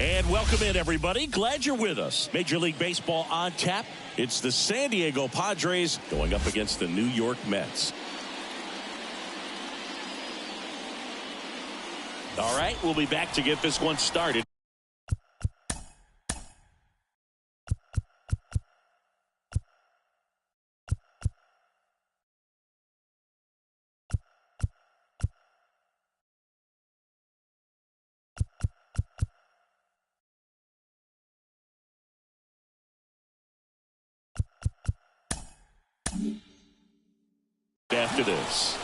And welcome in, everybody. Glad you're with us. Major League Baseball on tap. It's the San Diego Padres going up against the New York Mets. All right, we'll be back to get this one started. After this.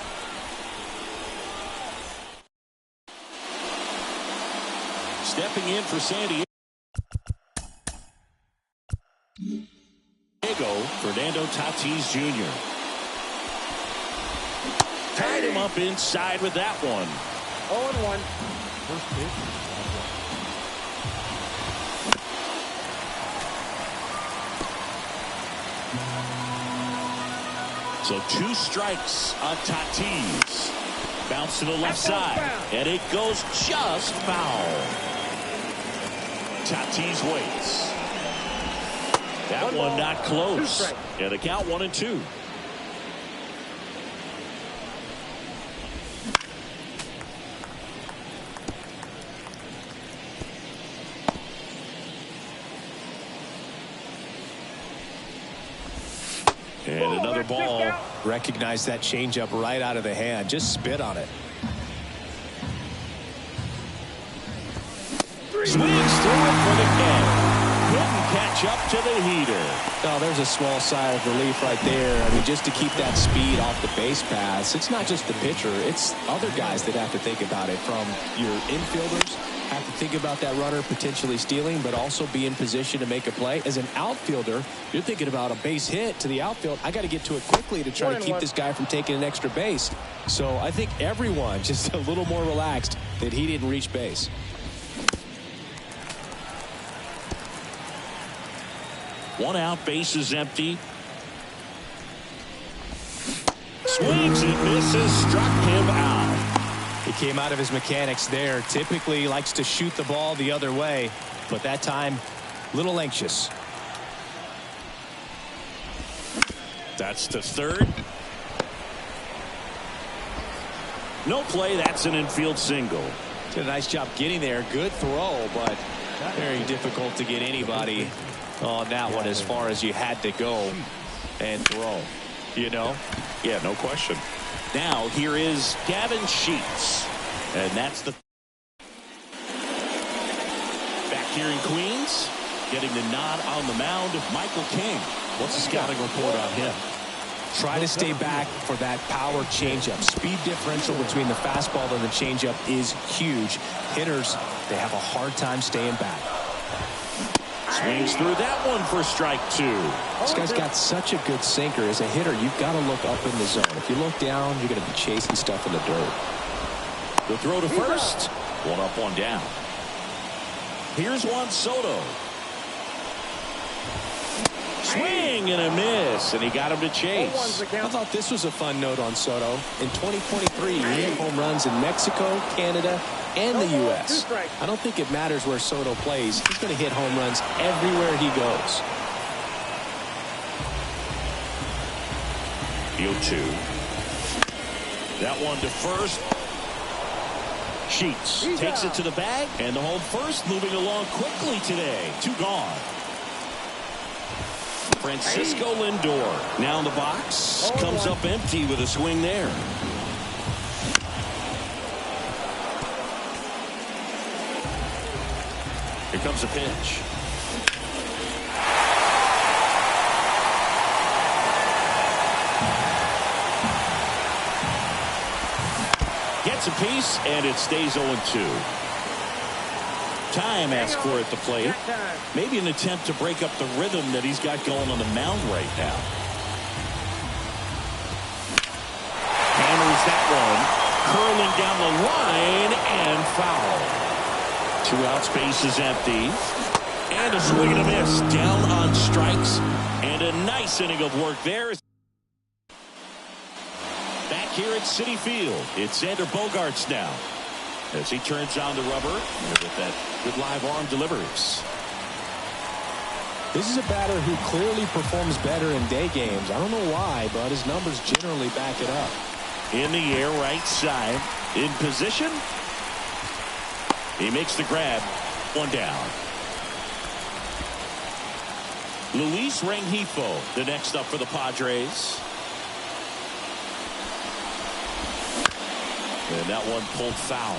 Stepping in for San Diego, Fernando Tatis Jr. Tied him up inside with that one. 0-1. First pitch. So 2 strikes on Tatis. Bounce to the left side, and it goes just foul. Tatis waits. That one not close. And the count 1-2. And another ball. Recognize that changeup right out of the hand. Just spit on it. Swings through it for the count. Couldn't catch up to the heater. Oh, there's a small sigh of relief right there. I mean, just to keep that speed off the base paths. It's not just the pitcher. It's other guys that have to think about it. From your infielders, have to think about that runner potentially stealing, but also be in position to make a play. As an outfielder, you're thinking about a base hit to the outfield. I got to get to it quickly to try to keep this guy from taking an extra base. So I think everyone just a little more relaxed that he didn't reach base. One out, base is empty. Swings and misses, struck him out. He came out of his mechanics there. Typically likes to shoot the ball the other way, but that time a little anxious. That's the third. No play. That's an infield single. Did a nice job getting there. Good throw, but very difficult to get anybody on that one as far as you had to go and throw. You know? Yeah, no question. Now here is Gavin Sheets, and that's the back here in Queens, getting the nod on the mound. Michael King. What's the scouting report on him? Try to stay back for that power changeup. Speed differential between the fastball and the changeup is huge. Hitters, they have a hard time staying back. Swings through that one for strike 2. This guy's got such a good sinker. As a hitter, you've got to look up in the zone. If you look down, you're going to be chasing stuff in the dirt. The throw to first. 1 up, 1 down. Here's Juan Soto. Swing and a miss, and he got him to chase. I thought this was a fun note on Soto. In 2023, he hit home runs in Mexico, Canada, and the U.S. I don't think it matters where Soto plays. He's going to hit home runs everywhere he goes. Field 2. That one to first. Sheets takes it to the bag, and the home first moving along quickly today. 2 gone. Francisco Lindor now in the box. Comes up empty with a swing there. Here comes a pitch. Gets a piece, and it stays 0-2. Time asked for it to play. Maybe an attempt to break up the rhythm that he's got going on the mound right now. Hammers that one. Curling down the line and foul. 2 outs, base is empty. And a swing and a miss. Down on strikes. And a nice inning of work there. Back here at Citi Field, it's Xander Bogaerts now. as he turns on the rubber with that good live arm delivers. This is a batter who clearly performs better in day games. I don't know why, but his numbers generally back it up. In the air, right side. In position. He makes the grab. One down. Luis Rengifo, the next up for the Padres. And that one pulled foul.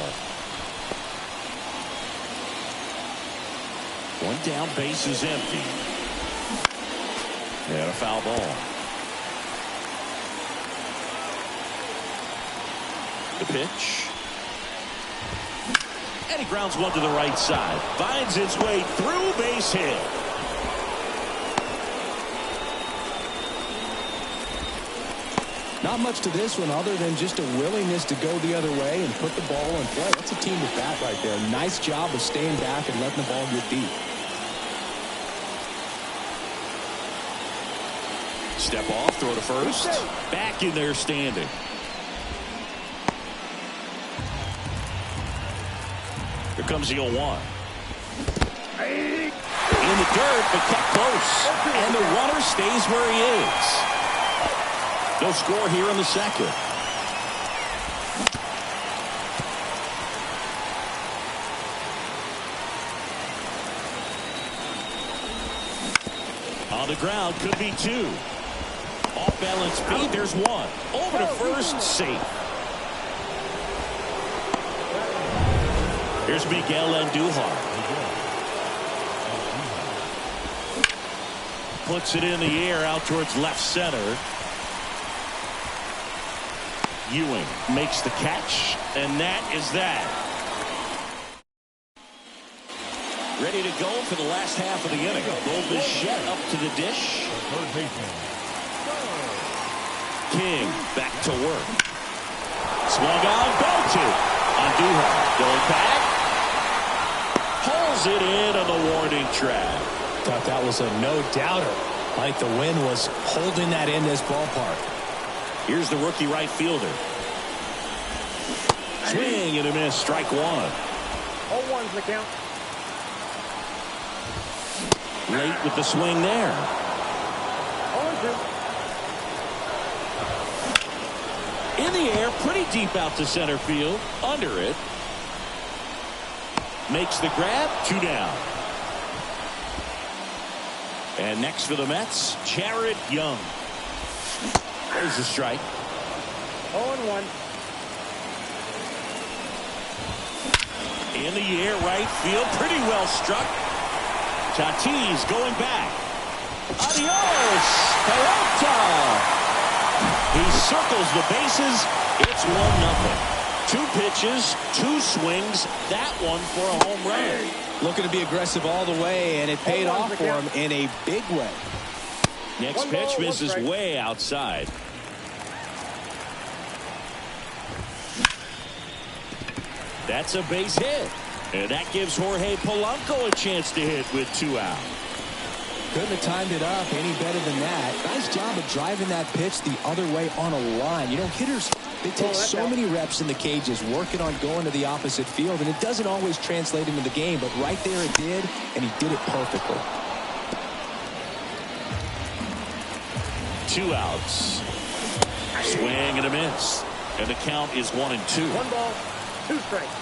One down, base is empty. And a foul ball. The pitch. And he grounds one to the right side. Finds its way through, base hit. Not much to this one other than just a willingness to go the other way and put the ball in play. That's a team at bat right there. Nice job of staying back and letting the ball get deep. Step off, throw to first. Back in there standing. Here comes the 0-1. In the dirt, but kept close. And the runner stays where he is. No score here in the second. On the ground, could be two. Off balance speed, there's one. Over to first, safe. Here's Miguel Andujar. Puts it in the air out towards left center. Ewing makes the catch, and that is that. Ready to go for the last half of the inning. Bichette up to the dish. King back to work. Swung on, belted. Andujar going back. Pulls it in on the warning track. Thought that was a no-doubter. Like the wind was holding that in this ballpark. Here's the rookie right fielder. Swing and a miss, strike one. 0-1's the count. Late with the swing there. 0-2. In the air, pretty deep out to center field. Under it. Makes the grab, two down. And next for the Mets, Jared Young. There's the strike. 0-1. In the air, right field, pretty well struck. Tatis going back. Adios, pelota. He circles the bases. It's 1-0. Two pitches, two swings. That one for a home run. Looking to be aggressive all the way, and it paid off for him in a big way. Next pitch misses way outside. That's a base hit. And that gives Jorge Polanco a chance to hit with 2 out. Couldn't have timed it up any better than that. Nice job of driving that pitch the other way on a line. You know, hitters, they take so many reps in the cages working on going to the opposite field, and it doesn't always translate into the game, but right there it did, and he did it perfectly. 2 outs. Swing and a miss. And the count is 1-2. 1 ball, 2 strikes.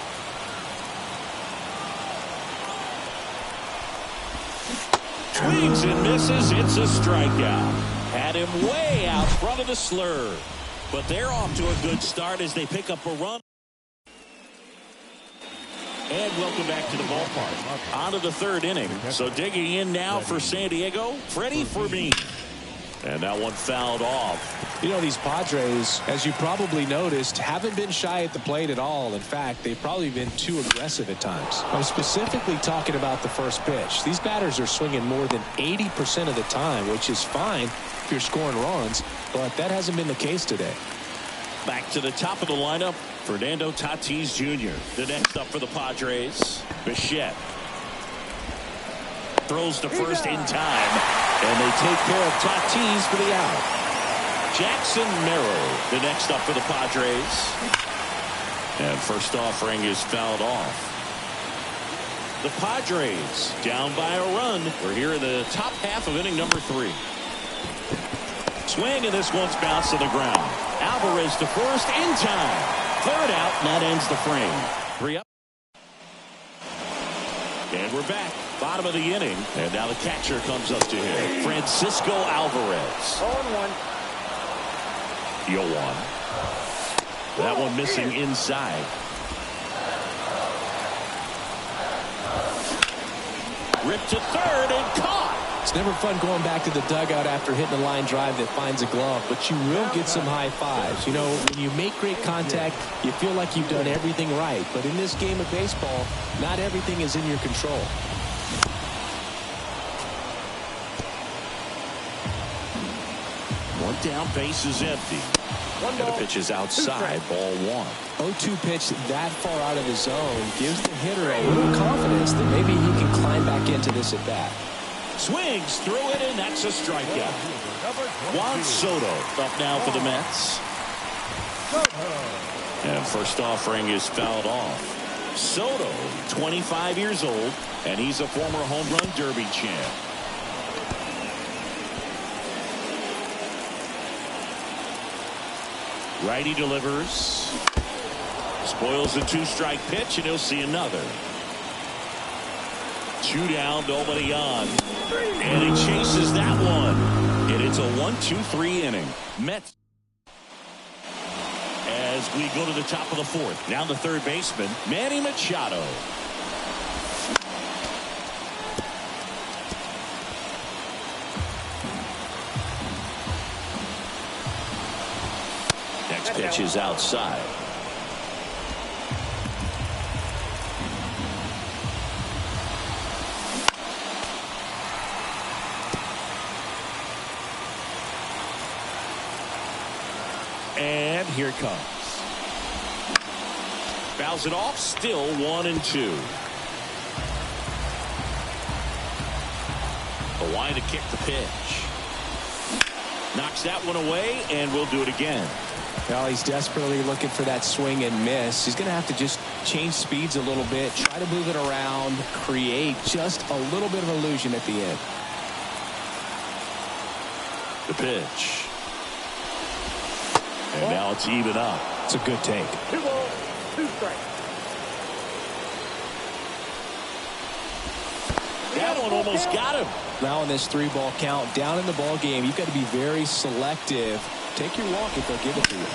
Swings and misses. It's a strikeout. Had him way out front of the slur. But they're off to a good start as they pick up a run. And welcome back to the ballpark. On to the 3rd inning. So digging in now for San Diego, Freddie Fermin. And that one fouled off. You know, these Padres, as you probably noticed, haven't been shy at the plate at all. In fact, they've probably been too aggressive at times. I'm specifically talking about the first pitch. These batters are swinging more than 80% of the time, which is fine if you're scoring runs, but that hasn't been the case today. Back to the top of the lineup, Fernando Tatis Jr. The next up for the Padres, Bichette. Throws to first in time, and they take care of Tatis for the out. Jackson Merrill, the next up for the Padres. And first offering is fouled off. The Padres down by a run. We're here in the top half of inning number 3. Swing, and this one's bounced to the ground. Alvarez to first in time. Third out, and that ends the frame. 3 up. And we're back. Bottom of the inning. And now the catcher comes up to him. Francisco Alvarez. 0-1. 0-1. That one missing inside. Ripped to third and caught. It's never fun going back to the dugout after hitting a line drive that finds a glove, but you will get some high fives. You know, when you make great contact, you feel like you've done everything right. But in this game of baseball, not everything is in your control. One down, base is empty. And the pitch is outside, ball 1. 0-2 pitch that far out of his zone gives the hitter a little confidence that maybe he can climb back into this at bat. Swings through it, and that's a strikeout. Juan Soto up now for the Mets. And first offering is fouled off. Soto, 25 years old, and he's a former home run derby champ. Righty delivers. Spoils the 2-strike pitch, and he'll see another. 2 down, nobody on. And he chases that one. And it's a 1-2-3 inning. Mets. As we go to the top of the 4th. Now the third baseman, Manny Machado. Next pitch is outside. And here it comes. Fouls it off, still 1-2. The line to kick the pitch. Knocks that one away, and we'll do it again. Well, he's desperately looking for that swing and miss. He's going to have to just change speeds a little bit, try to move it around, create just a little bit of illusion at the end. The pitch. And now it's even up. It's a good take. 2 balls, 2 strikes. That one almost got him. Now in this 3-ball count, down in the ball game, you've got to be very selective. Take your walk if they'll give it to you.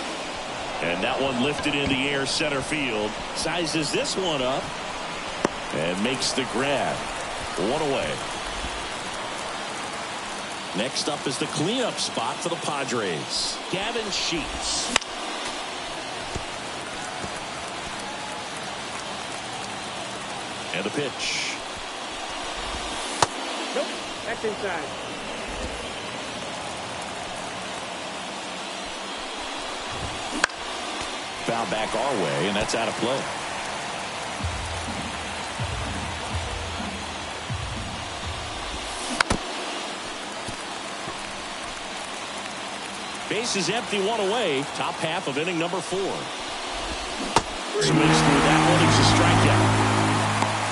And that one lifted in the air center field. Sizes this one up and makes the grab. 1 away. Next up is the cleanup spot for the Padres. Gavin Sheets. And the pitch. Nope, that's inside. Foul back our way, and that's out of play. Base is empty, 1 away. Top half of inning number 4. Swings through that one. It's a strikeout.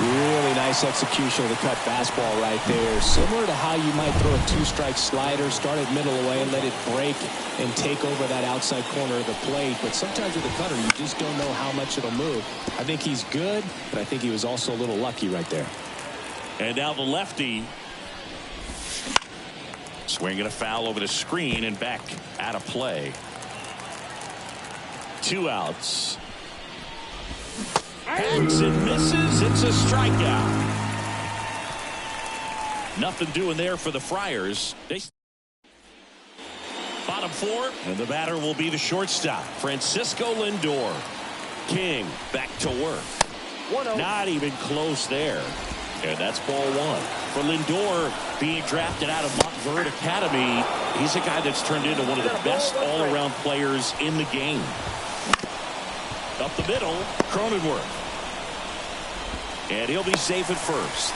Really nice execution of the cut fastball right there. Similar to how you might throw a 2-strike slider, start it middle away and let it break and take over that outside corner of the plate. But sometimes with a cutter, you just don't know how much it'll move. I think he's good, but I think he was also a little lucky right there. And now the lefty. Swinging a foul over the screen and back out of play. 2 outs. Hangs and misses. It's a strikeout. Nothing doing there for the Friars. Bottom 4, and the batter will be the shortstop, Francisco Lindor. King back to work. 1-0. Not even close there. And that's ball 1. For Lindor, being drafted out of Montverde Academy, he's a guy that's turned into one of the best all-around players in the game. Up the middle, Cronenworth. And he'll be safe at first.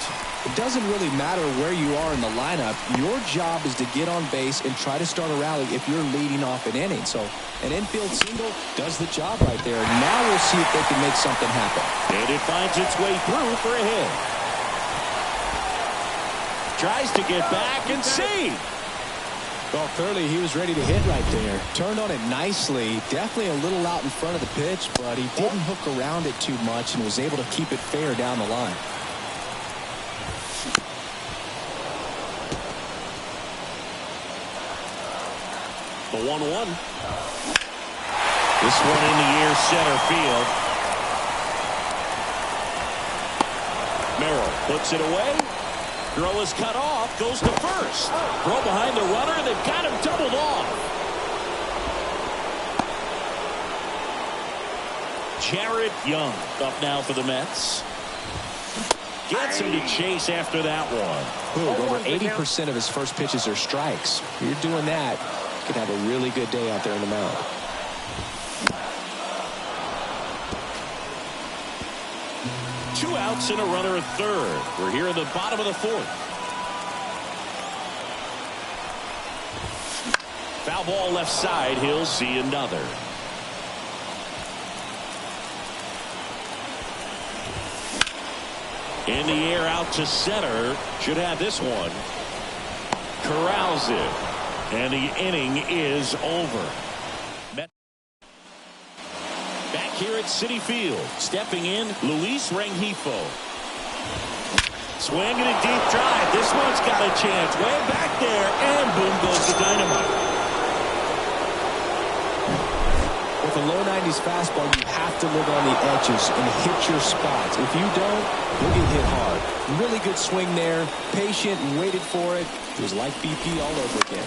It doesn't really matter where you are in the lineup. Your job is to get on base and try to start a rally if you're leading off an inning. So an infield single does the job right there. Now we'll see if they can make something happen. And it finds its way through for a hit. Tries to get back and see. Well, clearly he was ready to hit right there. Turned on it nicely. Definitely a little out in front of the pitch, but he didn't hook around it too much and was able to keep it fair down the line. The 1-1. This one in the air, center field. Merrill puts it away. Throw is cut off, goes to first. Throw behind the runner, and they've got him doubled off. Jared Young up now for the Mets. Gets him to chase after that one. Ooh, over 80% of his first pitches are strikes. You're doing that, you could have a really good day out there in the mound. Two outs and a runner at third. We're here in the bottom of the fourth. Foul ball left side. He'll see another. In the air out to center. Should have this one. Corrals it. And the inning is over. Back here at Citi Field. Stepping in, Luis Rengifo. Swinging a deep drive. This one's got a chance. Way back there. And boom goes the dynamite. With a low 90s fastball, you have to live on the edges and hit your spots. If you don't, you'll get hit hard. Really good swing there. Patient and waited for it. It was like BP all over again.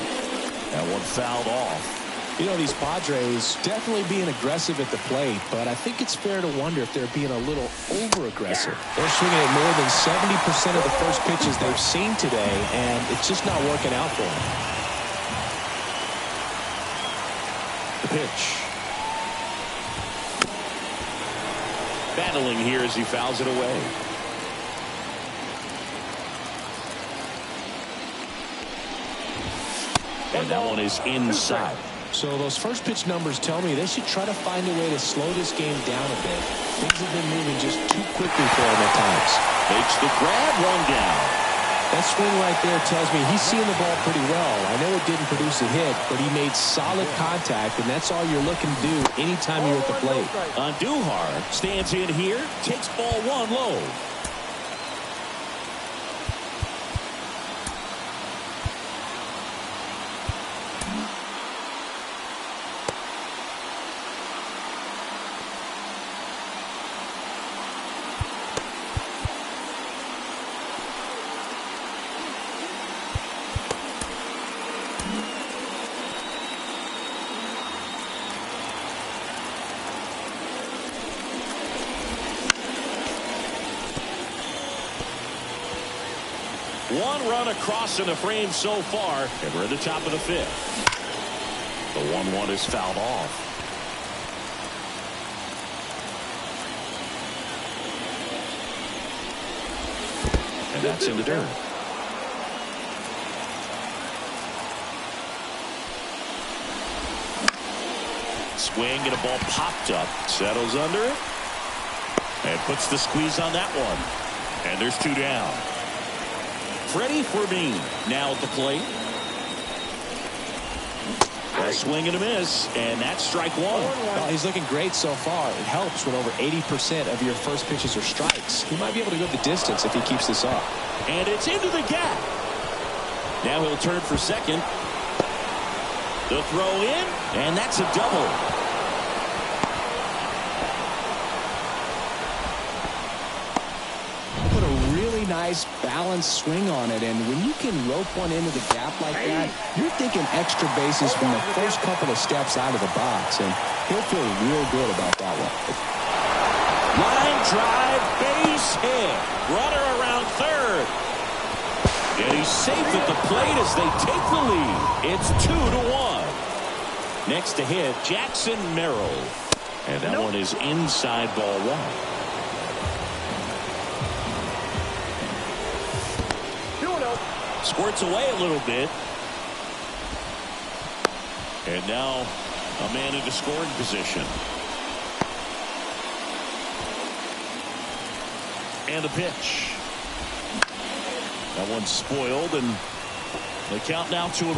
That one fouled off. You know, these Padres definitely being aggressive at the plate, but I think it's fair to wonder if they're being a little over-aggressive. They're swinging at more than 70% of the first pitches they've seen today, and it's just not working out for them. The pitch. Battling here as he fouls it away. And that one is inside. So those first pitch numbers tell me they should try to find a way to slow this game down a bit. Things have been moving just too quickly for him at times. Makes the grab, one down. That swing right there tells me he's seeing the ball pretty well. I know it didn't produce a hit, but he made solid contact, and that's all you're looking to do anytime you're at the plate. Andujar stands in here, takes ball one low. One run across in the frame so far, and we're at the top of the fifth. The 1-1 is fouled off. And that's in the dirt. Swing and a ball popped up. Settles under it. And puts the squeeze on that one. And there's two down. Freddie Fermin now at the plate. A swing and a miss, and that's strike one. Well, he's looking great so far. It helps when over 80% of your first pitches are strikes. He might be able to go the distance if he keeps this up. And it's into the gap. Now he'll turn for second. The throw in, and that's a double. Nice balanced swing on it, and when you can rope one into the gap like that, you're thinking extra bases from the first couple of steps out of the box, and he'll feel real good about that one. Line drive, base hit. Runner around third. And he's safe at the plate as they take the lead. It's 2-1. Next to hit, Jackson Merrill. And that one is inside ball one. Squirts away a little bit. And now a man into scoring position. And a pitch. That one's spoiled, and the count now 2-1.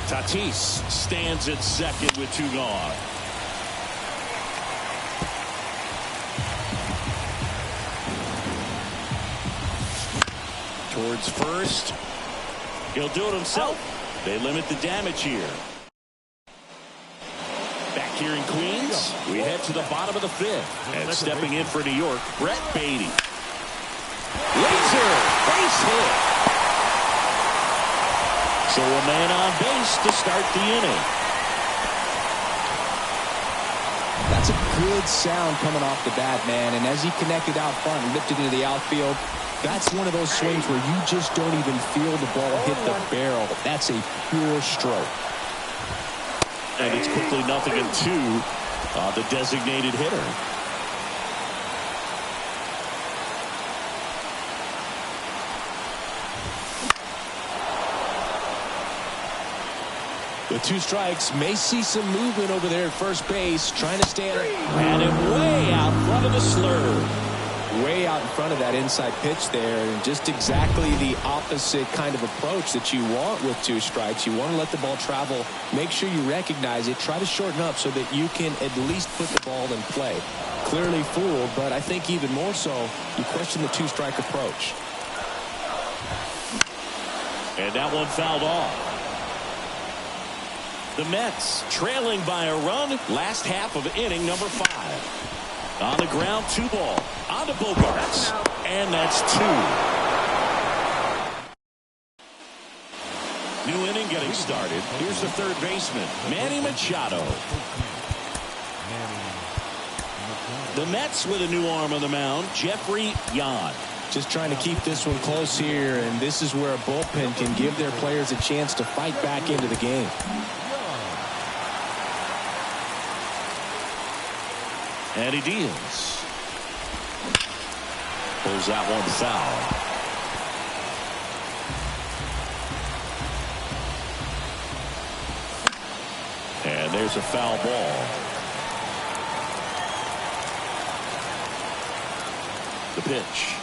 Tatis stands at second with 2 gone. Towards first. He'll do it himself. They limit the damage here. Back here in Queens, we head to the bottom of the 5th. And stepping in for New York, Brett Beatty. Laser base hit. So a man on base to start the inning. That's a good sound coming off the bat, man. And as he connected out front and lifted into the outfield, that's one of those swings where you just don't even feel the ball hit the barrel. That's a pure stroke. And it's quickly 0-2 the designated hitter. With 2 strikes, may see some movement over there at first base, trying to stand. And it way out front of the slurve. Way out in front of that inside pitch there, and just exactly the opposite kind of approach that you want with 2 strikes. You want to let the ball travel, make sure you recognize it, try to shorten up so that you can at least put the ball in play. Clearly fooled, but I think even more so, you question the 2-strike approach. And that one fouled off. The Mets trailing by a run, last half of inning number 5. On the ground, 2 ball. On to Bogarts. And that's 2. New inning getting started. Here's the third baseman, Manny Machado. The Mets with a new arm on the mound, Jeffrey Yan. Just trying to keep this one close here, and this is where a bullpen can give their players a chance to fight back into the game. And he deals. Pulls that one foul. And there's a foul ball. The pitch.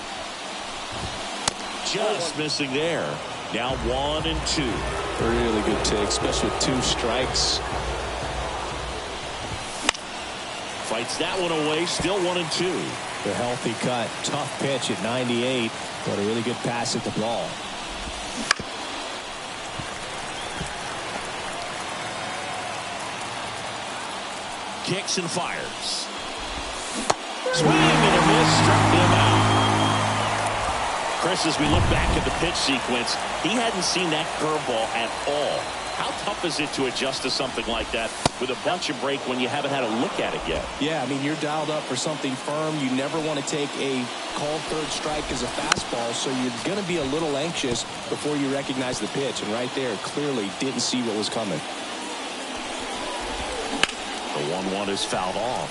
Just missing there. Now 1-2. Really good take, especially with 2 strikes. Fights that one away, still 1-2. The healthy cut, tough pitch at 98, but a really good pass at the ball. Kicks and fires. Swing and a miss, struck him out. Chris, as we look back at the pitch sequence, he hadn't seen that curveball at all. How tough is it to adjust to something like that with a bunch of break when you haven't had a look at it yet? Yeah, I mean, you're dialed up for something firm. You never want to take a called 3rd strike as a fastball, so you're going to be a little anxious before you recognize the pitch. And right there, clearly didn't see what was coming. The 1-1 is fouled off.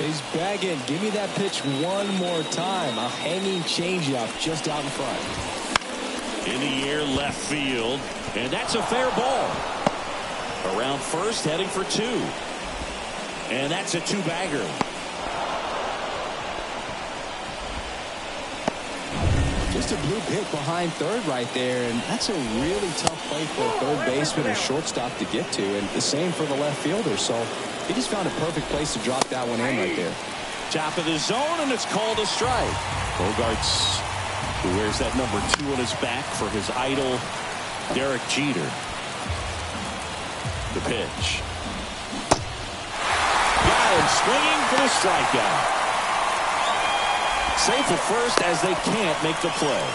He's begging, give me that pitch one more time. A hanging changeup just out in front. In the air, left field. And that's a fair ball. Around first, heading for 2. And that's a 2-bagger. Just a blue hit behind third right there, and that's a really tough play for a third baseman or shortstop to get to, and the same for the left fielder. So he just found a perfect place to drop that one in right there. Top of the zone, and it's called a strike. Bogarts, who wears that number 2 on his back for his idol, Derek Jeter. The pitch. Got him swinging for the strikeout. Safe at first as they can't make the play.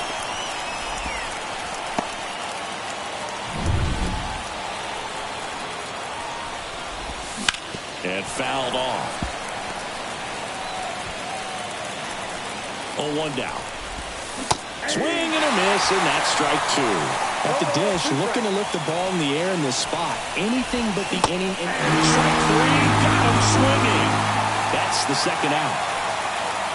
And fouled off. 0-1 down. Swing and a miss, and that's strike 2. At the dish, looking to lift the ball in the air in this spot. Anything but the inning. Strike 3, got him swinging. That's the second out.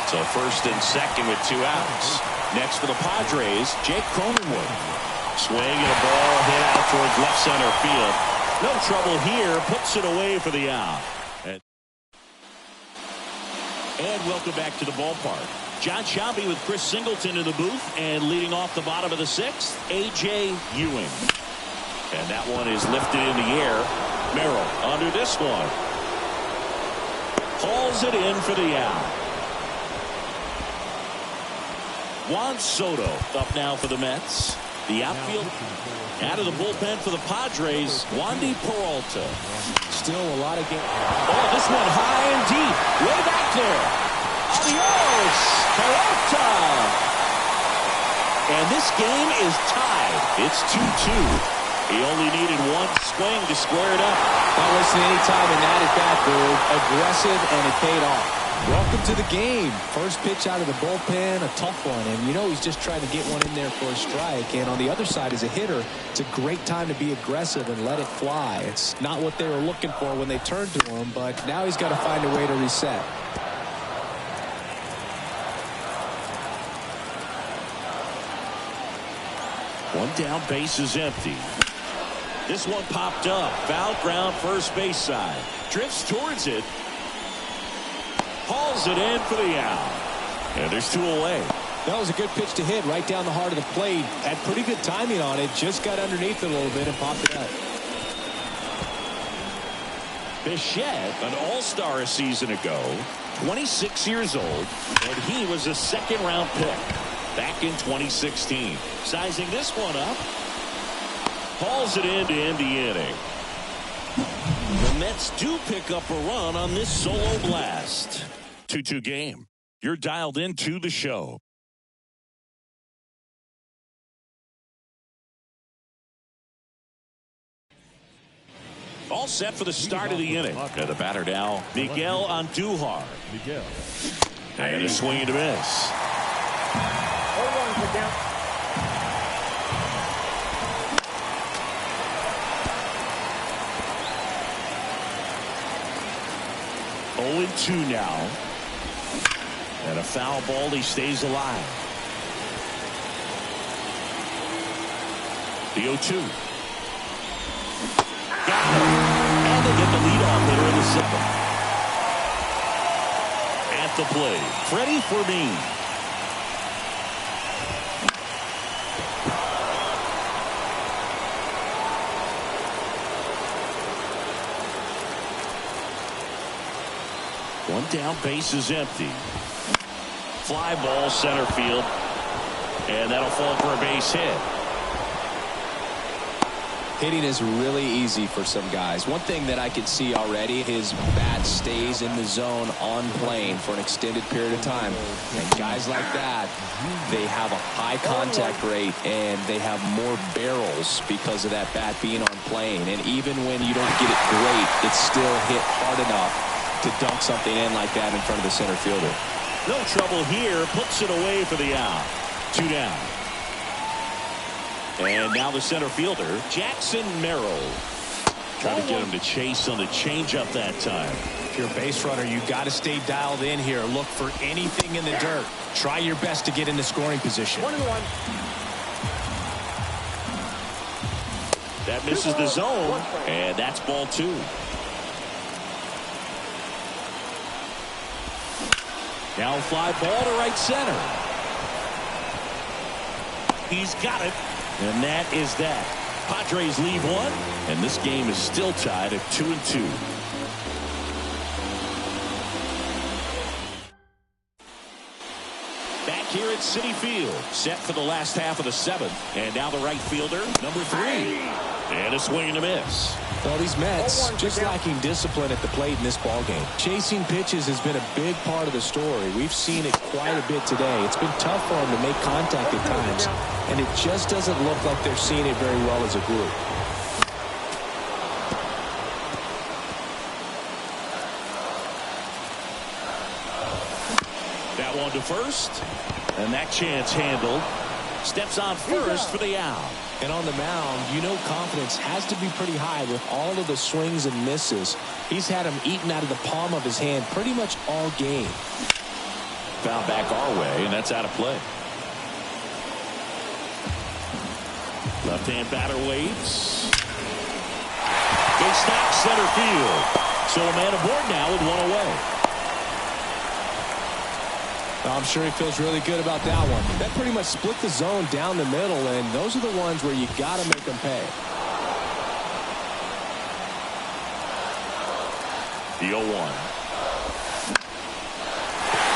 So first and second with 2 outs. Next for the Padres, Jake Cronenworth. Swing and a ball hit out towards left center field. No trouble here. Puts it away for the out. And welcome back to the ballpark. John Shelby with Chris Singleton in the booth, and leading off the bottom of the sixth, A.J. Ewing. And that one is lifted in the air. Merrill under this one. Hauls it in for the out. Juan Soto up now for the Mets. The outfield out of the bullpen for the Padres, Wandy Peralta. Still a lot of games. Oh, this one high and deep. Way back there. Adios, Peralta. And this game is tied. It's 2-2. He only needed one swing to square it up. Not wasting any time in that at bat, dude. Aggressive, and it paid off. Welcome to the game. First pitch out of the bullpen, a tough one. And you know he's just trying to get one in there for a strike. And on the other side, as a hitter, it's a great time to be aggressive and let it fly. It's not what they were looking for when they turned to him, but now he's got to find a way to reset. One down, base is empty. This one popped up. Foul ground, first base side. Drifts towards it. Hauls it in for the out. And there's two away. That was a good pitch to hit right down the heart of the plate. Had pretty good timing on it. Just got underneath it a little bit and popped it out. Bichette, an all-star a season ago, 26 years old, and he was a second-round pick back in 2016. Sizing this one up. Hauls it in to end the inning. The Mets do pick up a run on this solo blast. 2-2 game. You're dialed into the show. All set for the start of the inning. And the batter now, Miguel Andujar. And a swing and a miss. 0-1 for count. Oh, 2 now. And a foul ball. He stays alive. The 0-2. Got him. And they get the leadoff hitter in the seventh. At the plate, Freddie Fermin. One down, base is empty. Fly ball, center field. And that'll fall for a base hit. Hitting is really easy for some guys. One thing that I can see already, his bat stays in the zone on plane for an extended period of time. And guys like that, they have a high contact rate and they have more barrels because of that bat being on plane. And even when you don't get it great, it's still hit hard enough to dunk something in like that in front of the center fielder. No trouble here. Puts it away for the out. 2 down. And now the center fielder, Jackson Merrill. Trying to get him to chase on the changeup that time. If you're a base runner, you got to stay dialed in here. Look for anything in the dirt. Try your best to get into scoring position. 1-1. That misses the zone, and that's ball 2. Now fly ball to right center. He's got it. And that is that. Padres leave one, and this game is still tied at 2-2. Back here at Citi Field, set for the last half of the seventh. And now the right fielder, number 3. And a swing and a miss. Well, these Mets just lacking discipline at the plate in this ballgame. Chasing pitches has been a big part of the story. We've seen it quite a bit today. It's been tough for them to make contact at times, and it just doesn't look like they're seeing it very well as a group. That one to first, and that chance handled. Steps on first for the out. And on the mound, you know confidence has to be pretty high with all of the swings and misses. He's had them eaten out of the palm of his hand pretty much all game. Foul back our way, and that's out of play. Left-hand batter waits. Big snap center field. So a man aboard now with one away. I'm sure he feels really good about that one. That pretty much split the zone down the middle, and those are the ones where you got to make them pay. The 0-1.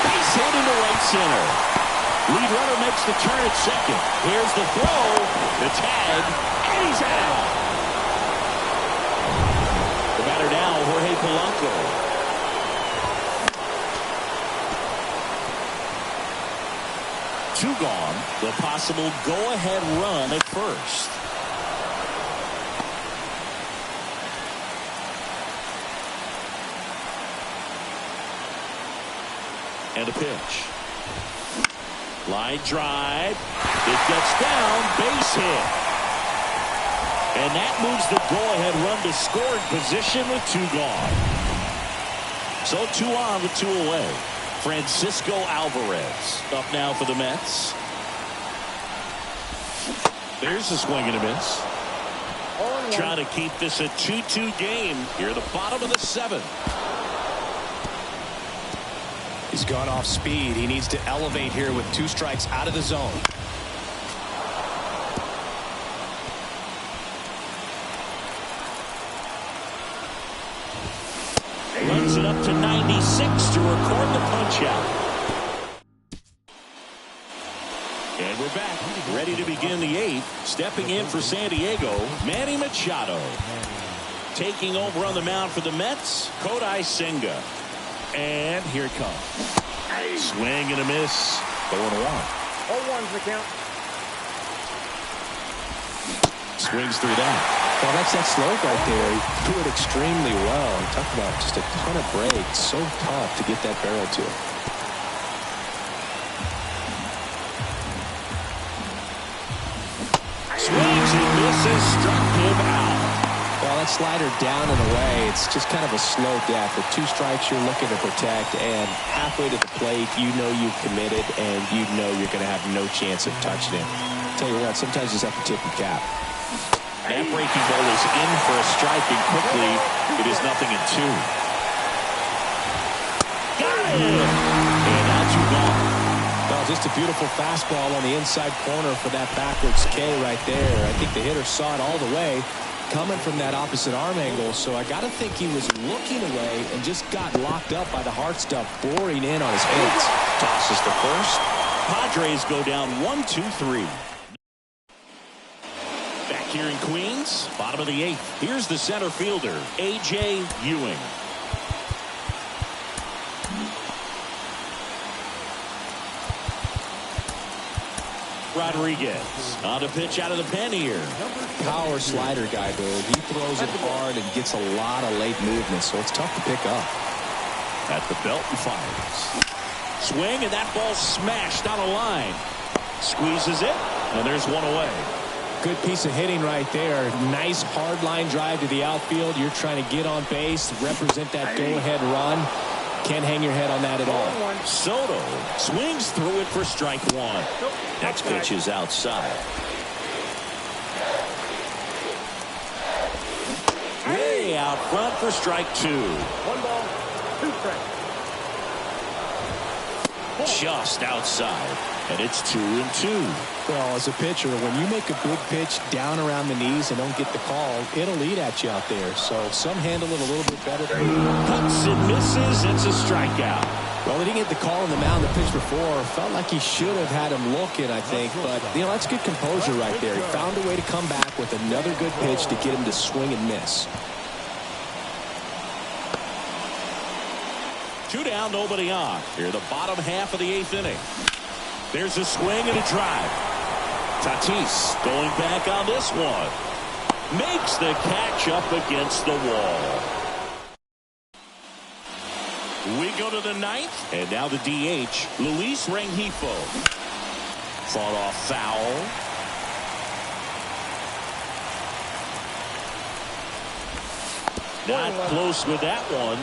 He's hit into right center. Lead runner makes the turn at second. Here's the throw, the tag, and he's out. The batter now, Jorge Polanco. Two gone. The possible go-ahead run at first. And a pitch. Line drive. It gets down. Base hit. And that moves the go-ahead run to scoring position with two gone. So 2 on with 2 away. Francisco Alvarez up now for the Mets. There's a swing and a miss. Trying to keep this a 2-2 game here at the bottom of the 7th. He's gone off speed. He needs to elevate here with 2 strikes out of the zone. Runs it up to 96 to record the punch out. And we're back, ready to begin the 8th. Stepping in for San Diego, Manny Machado. Taking over on the mound for the Mets, Kodai Senga. And here it comes. Swing and a miss. 0-1. 0-1's the count. Swings through that. Well, that's that slope right there. He threw it extremely well. Talk about just a ton of breaks. So tough to get that barrel to. Swings and misses, struck him out. Well, that slider down and away, it's just kind of a slow death. With 2 strikes you're looking to protect, and halfway to the plate, you know you've committed, and you know you're going to have no chance of touching it. Tell you what, sometimes you just have to tip your cap. That breaking ball is in for a strike, and quickly it is 0-2. Got it! And now 2 gone. Well, just a beautiful fastball on the inside corner for that backwards K right there. I think the hitter saw it all the way coming from that opposite arm angle, so I got to think he was looking away and just got locked up by the hard stuff boring in on his hips. Tosses the first. Padres go down 1-2-3. Back here in Queens, bottom of the 8th. Here's the center fielder, A.J. Ewing. Rodriguez on a pitch out of the pen here. Power slider guy, dude. He throws it hard and gets a lot of late movement, so it's tough to pick up. At the belt and fires. Swing, and that ball smashed down a line. Squeezes it, and there's 1 away. Good piece of hitting right there. Nice hard line drive to the outfield. You're trying to get on base, represent that go-ahead run. Can't hang your head on that at all. Soto swings through it for strike 1. Next pitch is outside. Way out front for strike 2. 1 ball, 2 strikes. Just outside, and it's 2-2. Well, as a pitcher, when you make a big pitch down around the knees and don't get the call, it'll eat at you out there. So some handle it a little bit better. Cuts and misses. It's a strikeout. Well, he didn't get the call on the mound the pitch before. Felt like he should have had him looking, I think. But, that's good composure right there. He found a way to come back with another good pitch to get him to swing and miss. 2 down, nobody on. Here, the bottom half of the 8th inning. There's a swing and a drive. Tatis going back on this one. Makes the catch up against the wall. We go to the 9th, and now the DH, Luis Rengifo. Fought off foul. Not close with that one,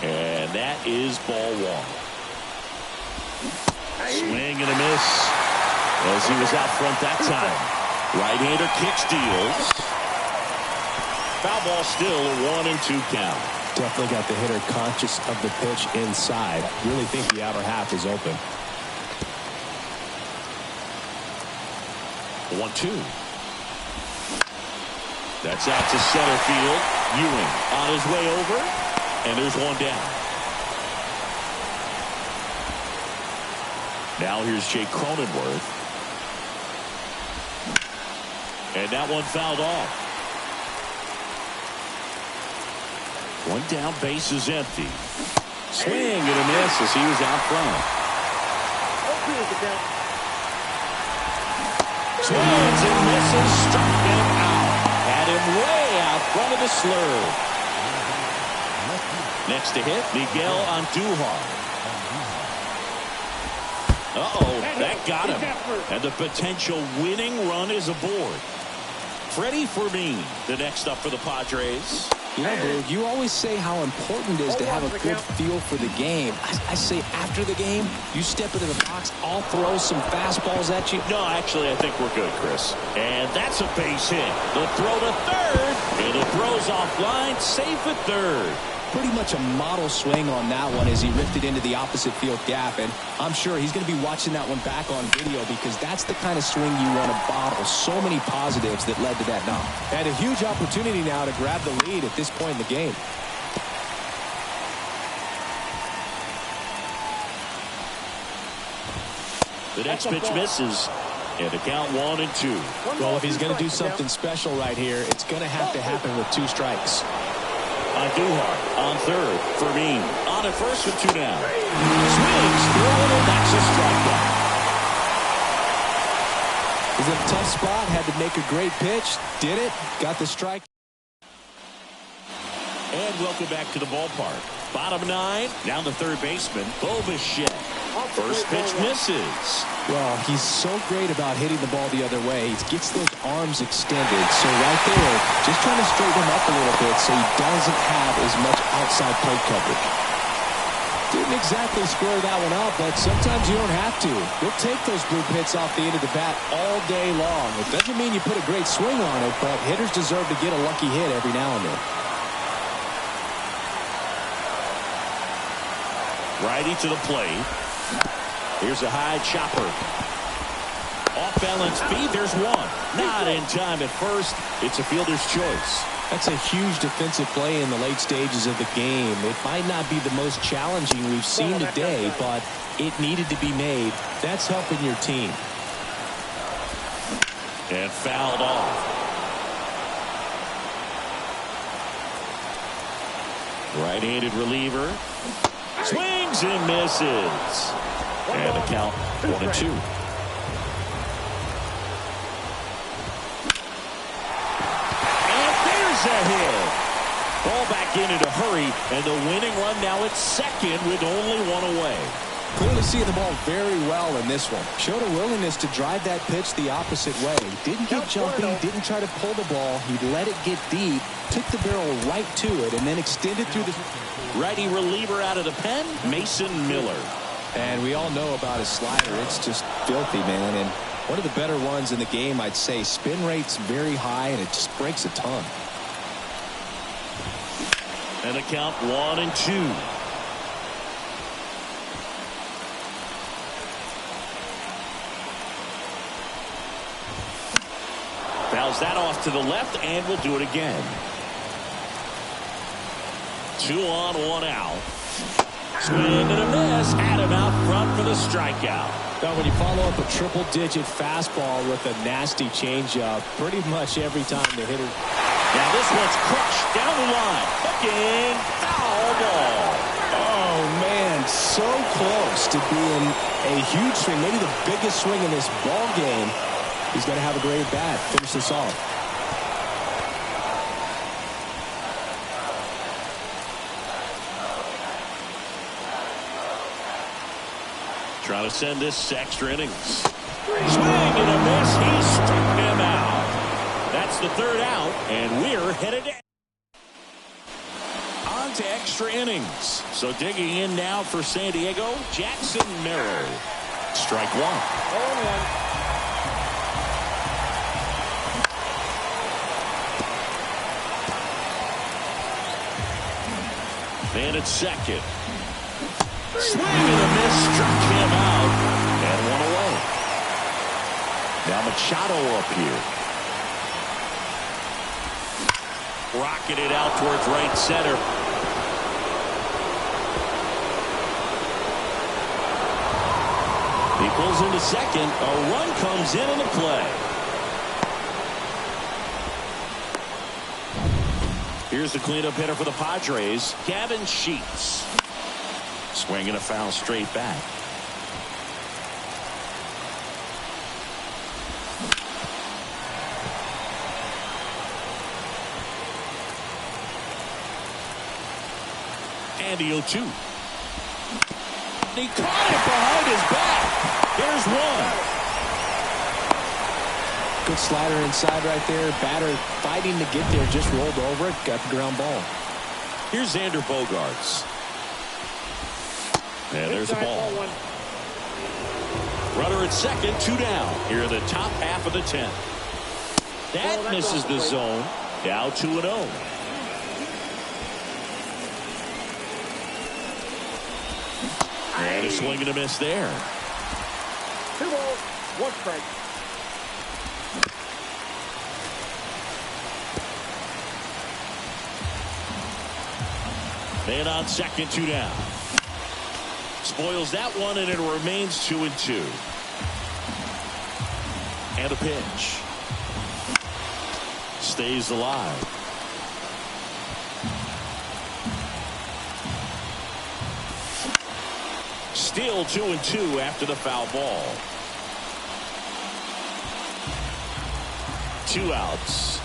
and that is ball 1. Swing and a miss as he was out front that time. Right-hander kicks, deals. Foul ball, still a 1-2 count. Definitely got the hitter conscious of the pitch inside. Really think the outer half is open. 1-2. That's out to center field. Ewing on his way over, and there's one down. Now here's Jake Cronenworth. And that one fouled off. One down, base is empty. Swing and a miss as he was out front. Swings and misses, struck him out. Had him way out front of the slurve. Next to hit, Miguel Andujar. Uh-oh, that got him. And the potential winning run is aboard. Freddie Fermin, the next up for the Padres. You know, Boog, you always say how important it is to have a good feel for the game. I say after the game, you step into the box, I'll throw some fastballs at you. No, actually, I think we're good, Chris. And that's a base hit. The throw to third, and the throw's offline, safe at third. Pretty much a model swing on that one as he ripped it into the opposite field gap, and I'm sure he's going to be watching that one back on video because that's the kind of swing you want to bottle. So many positives that led to that knock. And a huge opportunity now to grab the lead at this point in the game. The next pitch misses, and the count 1-2. Well, if he's going to do something special right here, it's going to have to happen with 2 strikes. Andujar on third. Fermin on at first with 2 down. Swings through it, and that's a strikeout. He's in a tough spot. Had to make a great pitch. Did it. Got the strike. And welcome back to the ballpark. Bottom 9. Down the third baseman, Bo Bichette. First pitch misses. Well, he's so great about hitting the ball the other way. He gets those arms extended. So right there, just trying to straighten him up a little bit so he doesn't have as much outside plate coverage. Didn't exactly square that one up, but sometimes you don't have to. You'll take those blue hits off the end of the bat all day long. It doesn't mean you put a great swing on it, but hitters deserve to get a lucky hit every now and then. Righty to the plate. Here's a high chopper. Off balance feed. There's one. Not in time at first. It's a fielder's choice. That's a huge defensive play in the late stages of the game. It might not be the most challenging we've seen today, but it needed to be made. That's helping your team. And fouled off. Right-handed reliever. Swings and misses. And the count 1-2. And there's a hit. Ball back in a hurry, and the winning run now at second with only 1 away. Clearly seeing the ball very well in this one. Showed a willingness to drive that pitch the opposite way. Didn't get jumpy, didn't try to pull the ball. He let it get deep, took the barrel right to it, and then extended through the... Righty reliever out of the pen, Mason Miller. And we all know about his slider. It's just filthy, man. And one of the better ones in the game, I'd say. Spin rate's very high, and it just breaks a ton. And the count 1-2. Fouls that off to the left, and we'll do it again. 2 on, 1 out. Swing and a miss. Had him out front for the strikeout. Now, when you follow up a triple-digit fastball with a nasty changeup, pretty much every time the hitter... Now this one's crushed down the line. Hooking. Foul ball. Oh, man, so close to being a huge swing, maybe the biggest swing in this ball game. He's going to have a great bat. Finish this off. Trying to send this extra innings. Swing and a miss. He struck him out. That's the third out, and we're headed on to extra innings. So digging in now for San Diego, Jackson Merrill. Strike 1. And it's second. Swing and a miss, struck him out, and one away. Now Machado up here. Rocketed out towards right center. He pulls into second. A run comes in the play. Here's the cleanup hitter for the Padres, Gavin Sheets. Swinging a foul straight back. And the 0-2. He caught it behind his back. There's one. Good slider inside right there. Batter fighting to get there. Just rolled over it. Got the ground ball. Here's Xander Bogaerts. And there's the ball. Runner at second, 2 down. Here in the top half of the 10th. That misses the zone. Now 2-0. And a swing and a miss there. 2 balls, 1 strike. Man on second, 2 down. Spoils that one, and it remains 2-2. And a pitch. Stays alive. Still 2-2 after the foul ball. 2 outs.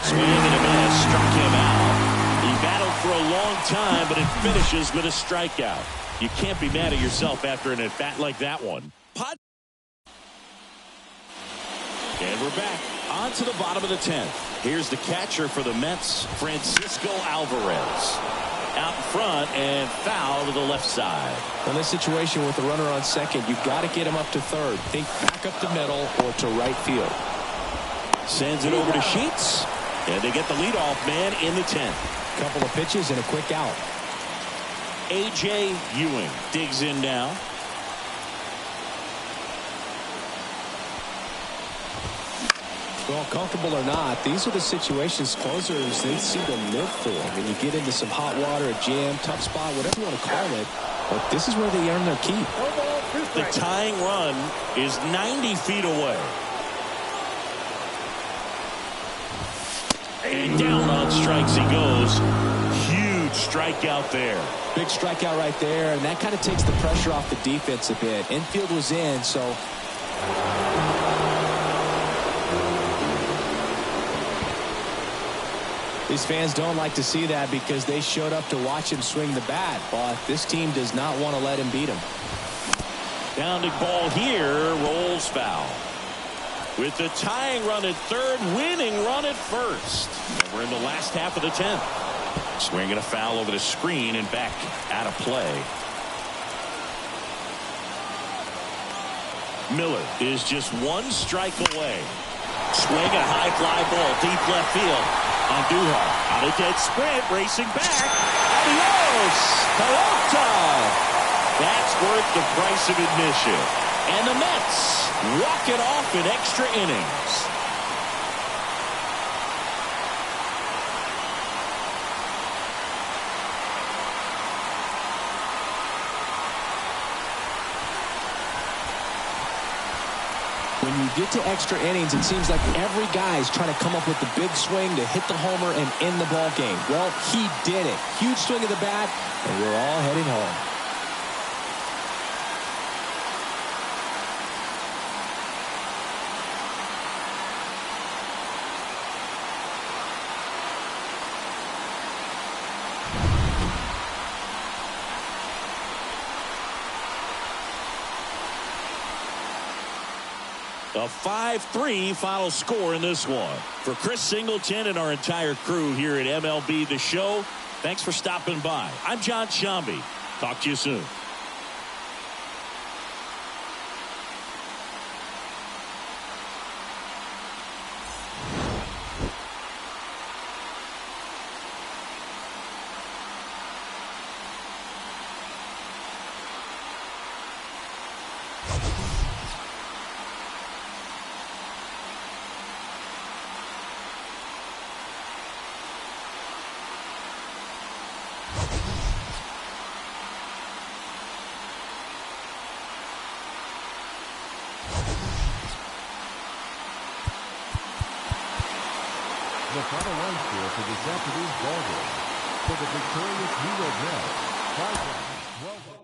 Swing and a miss, struck him out. He battled for a long time, but it finishes with a strikeout. You can't be mad at yourself after an at-bat like that one. And we're back on to the bottom of the 10th. Here's the catcher for the Mets, Francisco Alvarez. Out in front and foul to the left side. In this situation with the runner on second, you've got to get him up to third. Think back up the middle or to right field. Sends it over to Sheets. And they get the leadoff man in the 10th. Couple of pitches and a quick out. A.J. Ewing digs in now. Well, comfortable or not, these are the situations closers they seem to live for. When you get into some hot water, a jam, tough spot, whatever you want to call it, but this is where they earn their keep. The tying run is 90 feet away. And down on strikes he goes. Huge strikeout there. Big strikeout right there, and that kind of takes the pressure off the defense a bit. Infield was in, so these fans don't like to see that because they showed up to watch him swing the bat, but this team does not want to let him beat him. Pounding ball here, rolls foul. With the tying run at third, winning run at first. And we're in the last half of the 10th. Swinging a foul over the screen and back out of play. Miller is just 1 strike away. Swing a high fly ball deep left field. Andujar on a dead sprint, racing back. Adios, Pelota. That's worth the price of admission. And the Mets walk it off in extra innings. When you get to extra innings, it seems like every guy's trying to come up with the big swing to hit the homer and end the ball game. Well, he did it. Huge swing of the bat, and we're all heading home. A 5-3 final score in this one. For Chris Singleton and our entire crew here at MLB The Show, thanks for stopping by. I'm John Shambi. Talk to you soon. The final line score for this afternoon's ball game. For the victorious New York Mets, 5 runs, 12 hits.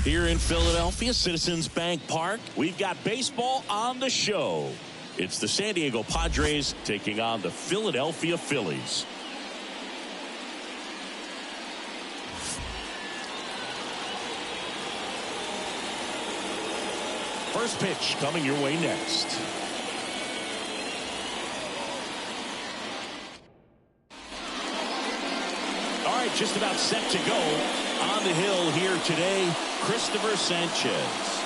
Here in Philadelphia, Citizens Bank Park, we've got baseball on the show. It's the San Diego Padres taking on the Philadelphia Phillies. First pitch coming your way next. All right, just about set to go. On the hill here today, Christopher Sanchez.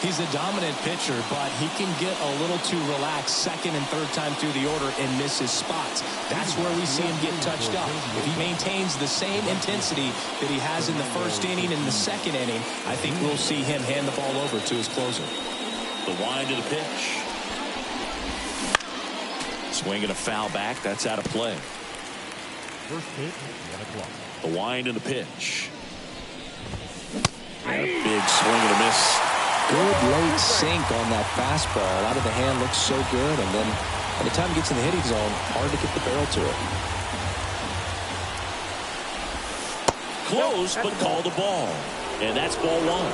He's a dominant pitcher, but he can get a little too relaxed second and third time through the order and miss his spots. That's where we see him get touched up. If he maintains the same intensity that he has in the first inning and the second inning, I think we'll see him hand the ball over to his closer. The wind of the pitch. Swing and a foul back. That's out of play. First pitch, 1 o'clock. The wind and the pitch. And a big swing and a miss. Good late sink on that fastball. Out of the hand looks so good, and then by the time it gets in the hitting zone, hard to get the barrel to it. Close, but called a ball. And that's ball one.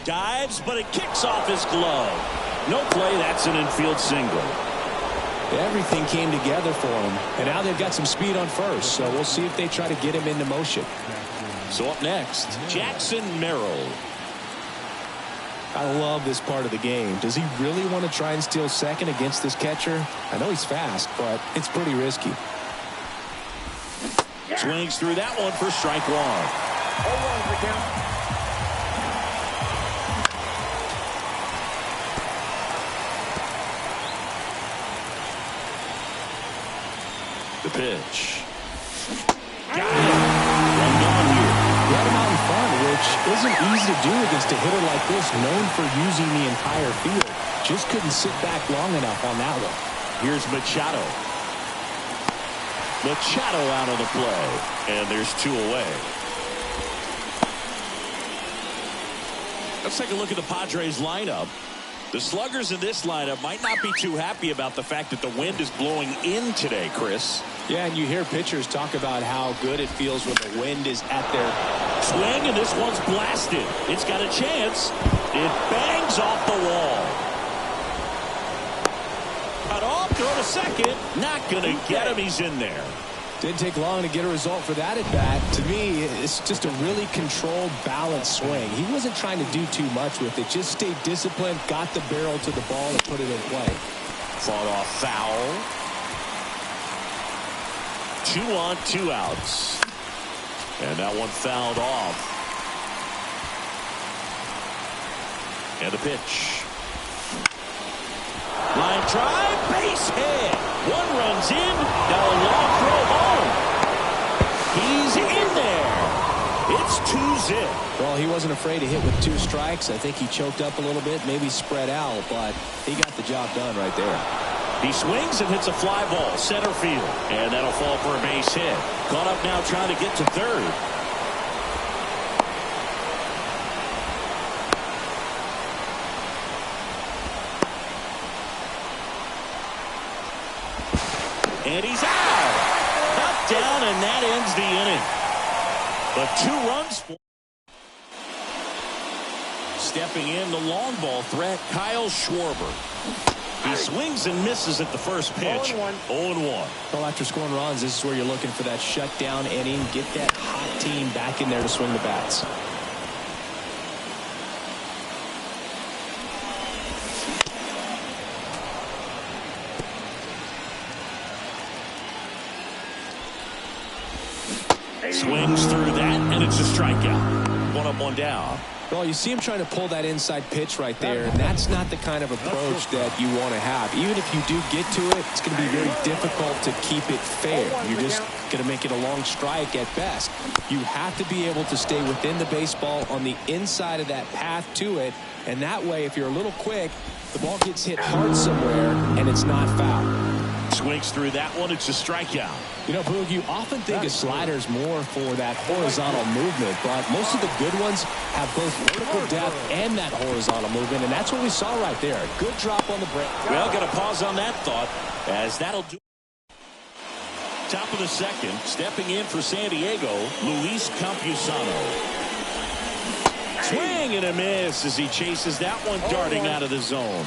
Dives, but it kicks off his glove. No play. That's an infield single. Everything came together for him, and now they've got some speed on first, so we'll see if they try to get him into motion. So up next, Jackson Merrill. I love this part of the game. Does he really want to try and steal second against this catcher? I know he's fast, but it's pretty risky. Swings through that one for strike one. pitch. Got it. One gone here. He had him out in front, which isn't easy to do against a hitter like this, known for using the entire field. Just couldn't sit back long enough on that one. Here's Machado. Machado out of the play, and there's 2 away. Let's take a look at the Padres lineup. The sluggers in this lineup might not be too happy about the fact that the wind is blowing in today, Chris. Yeah, and you hear pitchers talk about how good it feels when the wind is at their swing, and this one's blasted. It's got a chance. It bangs off the wall. Cut off, throw to second. Not going to get him. He's in there. Didn't take long to get a result for that at bat. To me, it's just a really controlled, balanced swing. He wasn't trying to do too much with it. Just stayed disciplined, got the barrel to the ball, and put it in play. Fought off foul. 2 on, 2 outs. And that one fouled off. And a pitch. Line drive, base hit. 1 runs in. Now a long throw home. He's in there. It's 2-zip. Well, he wasn't afraid to hit with 2 strikes. I think he choked up a little bit, maybe spread out, but he got the job done right there. He swings and hits a fly ball, center field. And that'll fall for a base hit. Caught up now trying to get to third. And he's out. Knocked down, and that ends the inning. But 2 runs for. Stepping in, the long ball threat, Kyle Schwarber. He swings and misses at the first pitch. 0-1. Well, after scoring runs, this is where you're looking for that shutdown inning. Get that hot team back in there to swing the bats. Swings through that, and it's a strikeout. 1 up, 1 down. Well, you see him trying to pull that inside pitch right there, and that's not the kind of approach that you want to have. Even if you do get to it, it's going to be very difficult to keep it fair. You're just going to make it a long strike at best. You have to be able to stay within the baseball on the inside of that path to it, and that way, if you're a little quick, the ball gets hit hard somewhere, and it's not foul. Swings through that one. It's a strikeout. You know, Boog, you often think of sliders more for that horizontal movement, but most of the good ones have both vertical depth and that horizontal movement, and that's what we saw right there. Good drop on the break. Well, got to pause on that thought, as that'll do. Top of the second, stepping in for San Diego, Luis Campusano. Swing and a miss as he chases that one darting out of the zone.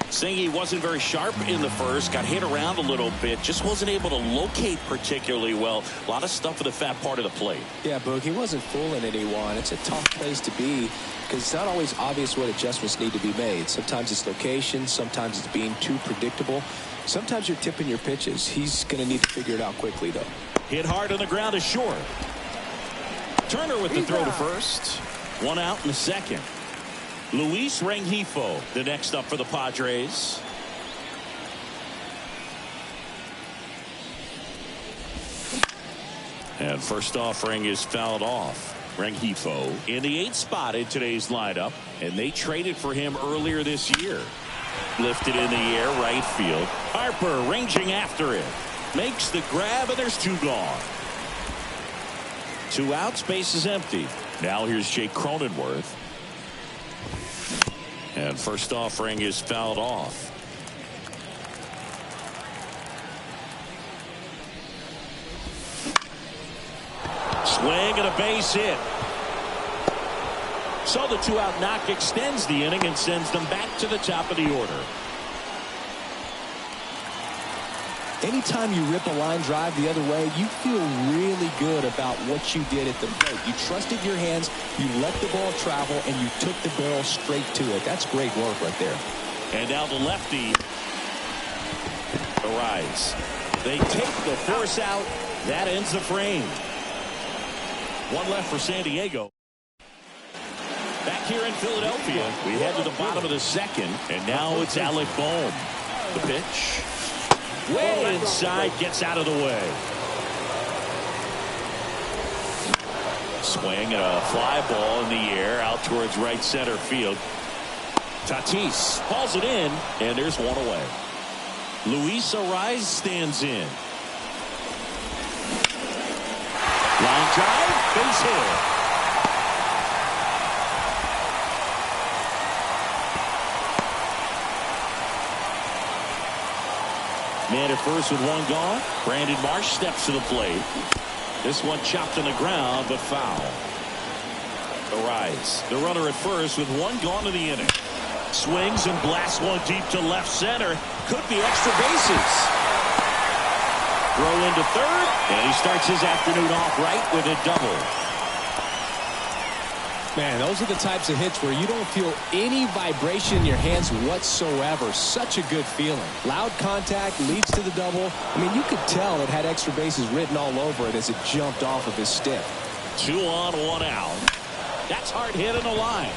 Singy wasn't very sharp in the first, got hit around a little bit, just wasn't able to locate particularly well. A lot of stuff for the fat part of the plate. Yeah, Boog, he wasn't fooling anyone. It's a tough place to be because it's not always obvious what adjustments need to be made. Sometimes it's location, sometimes it's being too predictable. Sometimes you're tipping your pitches. He's going to need to figure it out quickly, though. Hit hard on the ground is short. Turner with the throw to first. 1 out in the second. Luis Rengifo, the next up for the Padres. And first offering is fouled off. Rengifo in the 8th spot in today's lineup, and they traded for him earlier this year. Lifted in the air, right field. Harper ranging after it. Makes the grab, and there's 2 gone. 2 outs, base is empty. Now here's Jake Cronenworth. And first offering is fouled off. Swing and a base hit. So the 2-out knock extends the inning and sends them back to the top of the order. Anytime you rip a line drive the other way, you feel really good about what you did at the plate. You trusted your hands, you let the ball travel, and you took the barrel straight to it. That's great work right there. And now the lefty arrives. They take the force out. That ends the frame. 1 left for San Diego. Back here in Philadelphia, we head to the bottom of the second, and now it's Alec Bohm. The pitch. Way inside, gets out of the way. Swing and a fly ball in the air out towards right center field. Tatis hauls it in, and there's one away. Luis Ariz stands in. Line drive, base hit. Man at first with one gone. Brandon Marsh steps to the plate. This one chopped on the ground, but foul. Ariz, the runner at first with one gone in the inning. Swings and blasts one deep to left center. Could be extra bases. Throw into third, and he starts his afternoon off right with a double. Man, those are the types of hits where you don't feel any vibration in your hands whatsoever. Such a good feeling. Loud contact leads to the double. I mean, you could tell it had extra bases written all over it as it jumped off of his stick. 2 on, 1 out. That's hard hit in the line.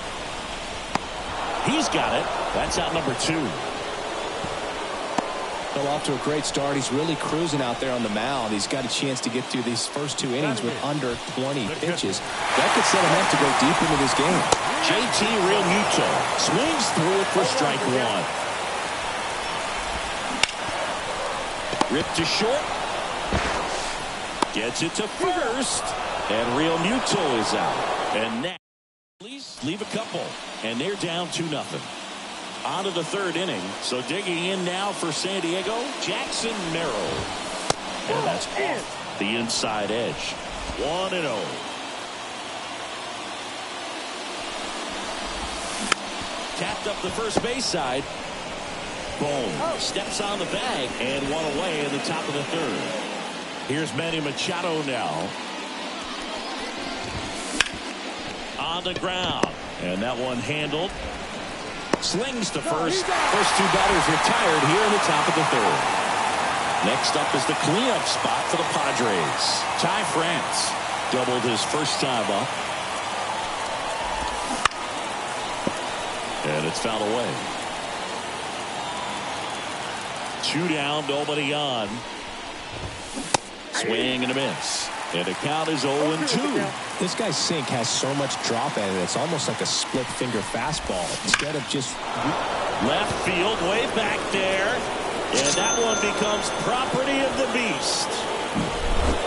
He's got it. That's out number 2. Well, off to a great start. He's really cruising out there on the mound. He's got a chance to get through these first 2 innings with under 20 pitches. That could set him up to go deep into this game. JT Realmuto swings through it for strike 1. Ripped to short. Gets it to first. And Realmuto is out. And now, please leave a couple. And they're down 2-0. On to the third inning. So digging in now for San Diego, Jackson Merrill. And that's off the inside edge. 1-0. Tapped up the first base side. Boom. Steps on the bag and one away in the top of the third. Here's Manny Machado now. On the ground. And that one handled. Slings to first. First 2 batters retired here in the top of the third. Next up is the cleanup spot for the Padres. Ty France doubled his first time up. And it's fouled away. 2 down, nobody on. Swing and a miss. And the count is 0-2. This guy's sink has so much drop in it. It's almost like a split finger fastball instead of just left field way back there. And that one becomes property of the beast.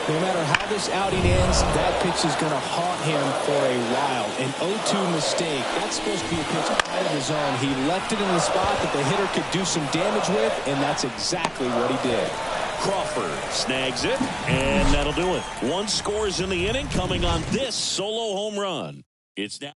No matter how this outing ends, that pitch is going to haunt him for a while. An 0-2 mistake. That's supposed to be a pitch out of the zone. He left it in the spot that the hitter could do some damage with, and that's exactly what he did. Crawford snags it, and that'll do it. 1 scores in the inning coming on this solo home run. It's now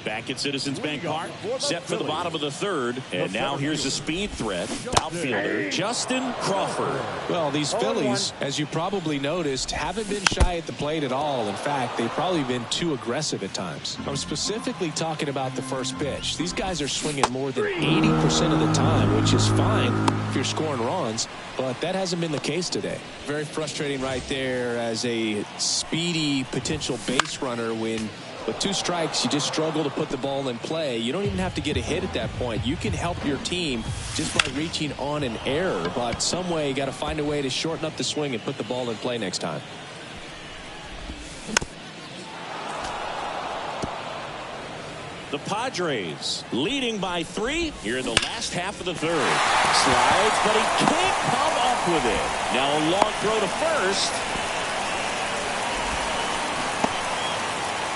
back at Citizens Bank Park, set for the bottom of the third, and now here's a speed threat. Outfielder Justin Crawford. Well, these Phillies, as you probably noticed, haven't been shy at the plate at all. In fact, they've probably been too aggressive at times. I'm specifically talking about the first pitch. These guys are swinging more than 80% of the time, which is fine if you're scoring runs, but that hasn't been the case today. Very frustrating right there as a speedy potential base runner when with 2 strikes, you just struggle to put the ball in play. You don't even have to get a hit at that point. You can help your team just by reaching on an error. But some way, you got to find a way to shorten up the swing and put the ball in play next time. The Padres leading by 3 here in the last half of the third. Slides, but he can't come up with it. Now a long throw to first.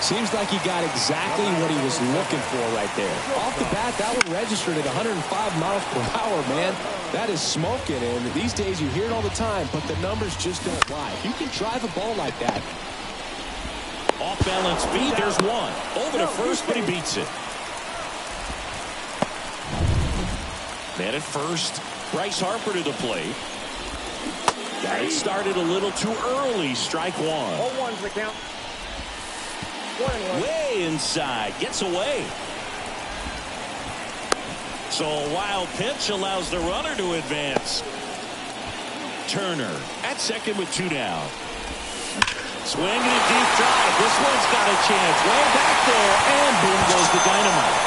Seems like he got exactly what he was looking for right there. Off the bat, that one registered at 105 miles per hour, man. That is smoking, and these days you hear it all the time, but the numbers just don't lie. If you can drive a ball like that. Off balance speed, there's one. Over to first, but he beats it. Man at first, Bryce Harper to the plate. Got it started a little too early, strike 1. 0-1's the count. Way inside, gets away. So a wild pitch allows the runner to advance. Turner at second with 2 down. Swing and a deep drive. This one's got a chance. Way back there, and boom goes the dynamite.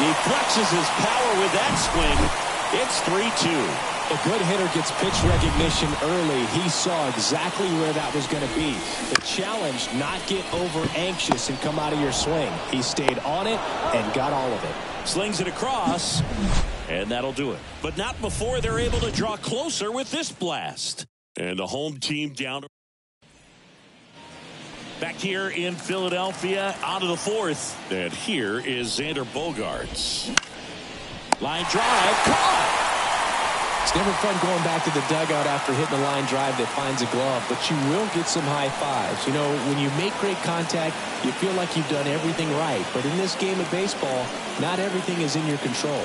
He flexes his power with that swing. It's 3-2. A good hitter gets pitch recognition early. He saw exactly where that was going to be. The challenge, not get over anxious and come out of your swing. He stayed on it and got all of it. Slings it across, and that'll do it. But not before they're able to draw closer with this blast. And the home team down. Back here in Philadelphia, out of the fourth. And here is Xander Bogaerts. Line drive, caught. It's never fun going back to the dugout after hitting a line drive that finds a glove, but you will get some high fives. You know, when you make great contact, you feel like you've done everything right. But in this game of baseball, not everything is in your control.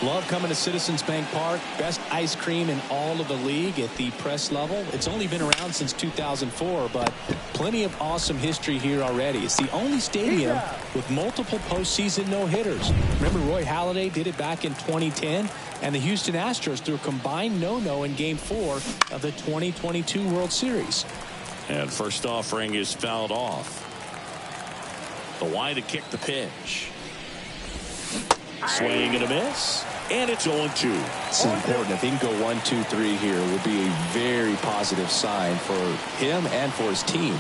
Love coming to Citizens Bank Park. Best ice cream in all of the league at the press level. It's only been around since 2004, but plenty of awesome history here already. It's the only stadium with multiple postseason no-hitters. Remember Roy Halladay did it back in 2010, and the Houston Astros threw a combined no-no in Game 4 of the 2022 World Series. And first offering is fouled off. The wide to kick the pitch. Swing and a miss. And it's 0-2. It's important. If he can go 1-2-3 here, it would be a very positive sign for him and for his team.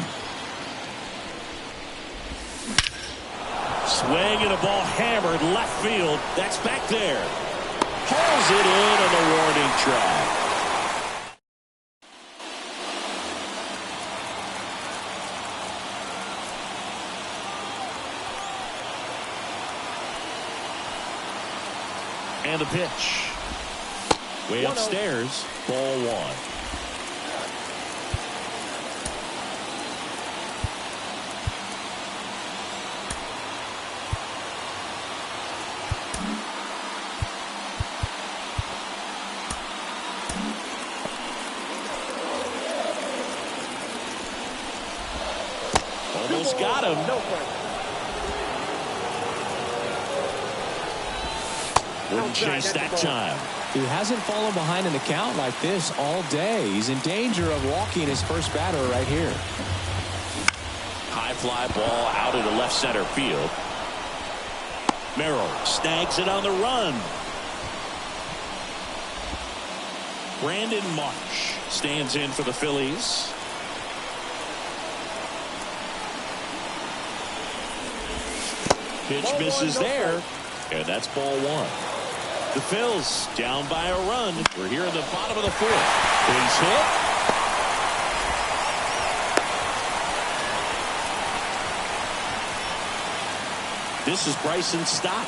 Swing and a ball hammered left field. That's back there. Pulls it in on the warning track. And the pitch. Way upstairs. Ball one. Almost got him. Wouldn't chase that time. He hasn't fallen behind in the count like this all day. He's in danger of walking his first batter right here. High fly ball out into left center field. Merrill snags it on the run. Brandon Marsh stands in for the Phillies. Pitch misses there, and that's ball one. The Phils down by a run. We're here in the bottom of the fourth. Base hit. This is Bryson Stott.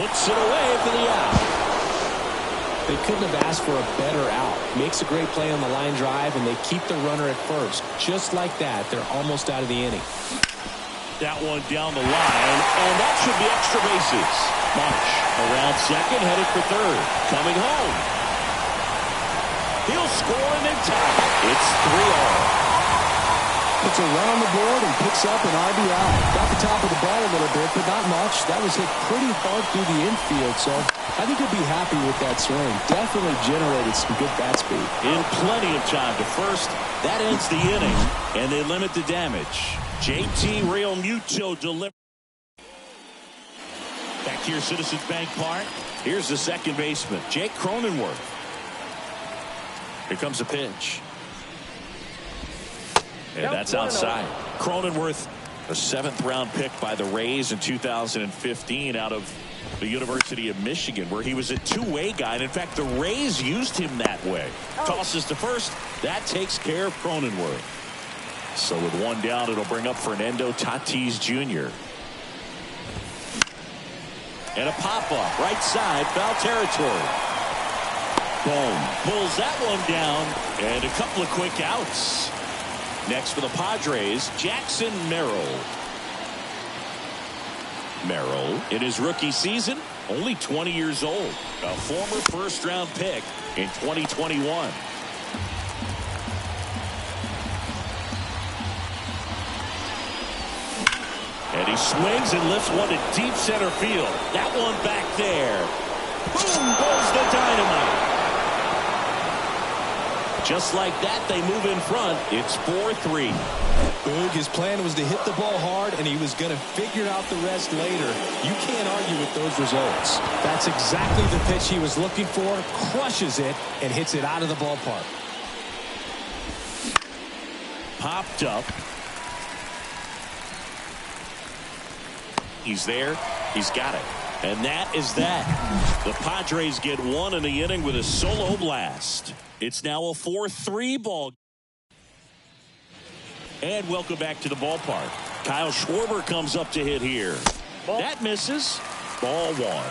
Puts it away for the out. They couldn't have asked for a better out. Makes a great play on the line drive, and they keep the runner at first. Just like that, they're almost out of the inning. That one down the line, and that should be extra bases. Marsh around second, headed for third. Coming home. He'll score and then tie. It's 3-0. Puts a run on the board and picks up an RBI. Got the top of the ball a little bit, but not much. That was hit pretty hard through the infield, so I think he'll be happy with that swing. Definitely generated some good bat speed. In plenty of time to first. That ends the inning, and they limit the damage. JT Realmuto delivers. Back here, Citizens Bank Park. Here's the second baseman, Jake Cronenworth. Here comes the pitch. And that's outside. Cronenworth, a 7th-round pick by the Rays in 2015 out of the University of Michigan, where he was a two-way guy. And in fact, the Rays used him that way. Tosses to first. That takes care of Cronenworth. So with one down, it'll bring up Fernando Tatis Jr. And a pop-up, right side, foul territory. Boom. Pulls that one down, and a couple of quick outs. Next for the Padres, Jackson Merrill. Merrill, in his rookie season, only 20 years old. A former first-round pick in 2021. And he swings and lifts one to deep center field. That one back there. Boom goes the dynamite. just like that, they move in front. It's 4-3. Boog, his plan was to hit the ball hard, and he was going to figure out the rest later. You can't argue with those results. That's exactly the pitch he was looking for, crushes it, and hits it out of the ballpark. Popped up. He's there. He's got it. And that is that. The Padres get one in the inning with a solo blast. It's now a 4-3 ball. And welcome back to the ballpark. Kyle Schwarber comes up to hit here. Ball. That misses. Ball one.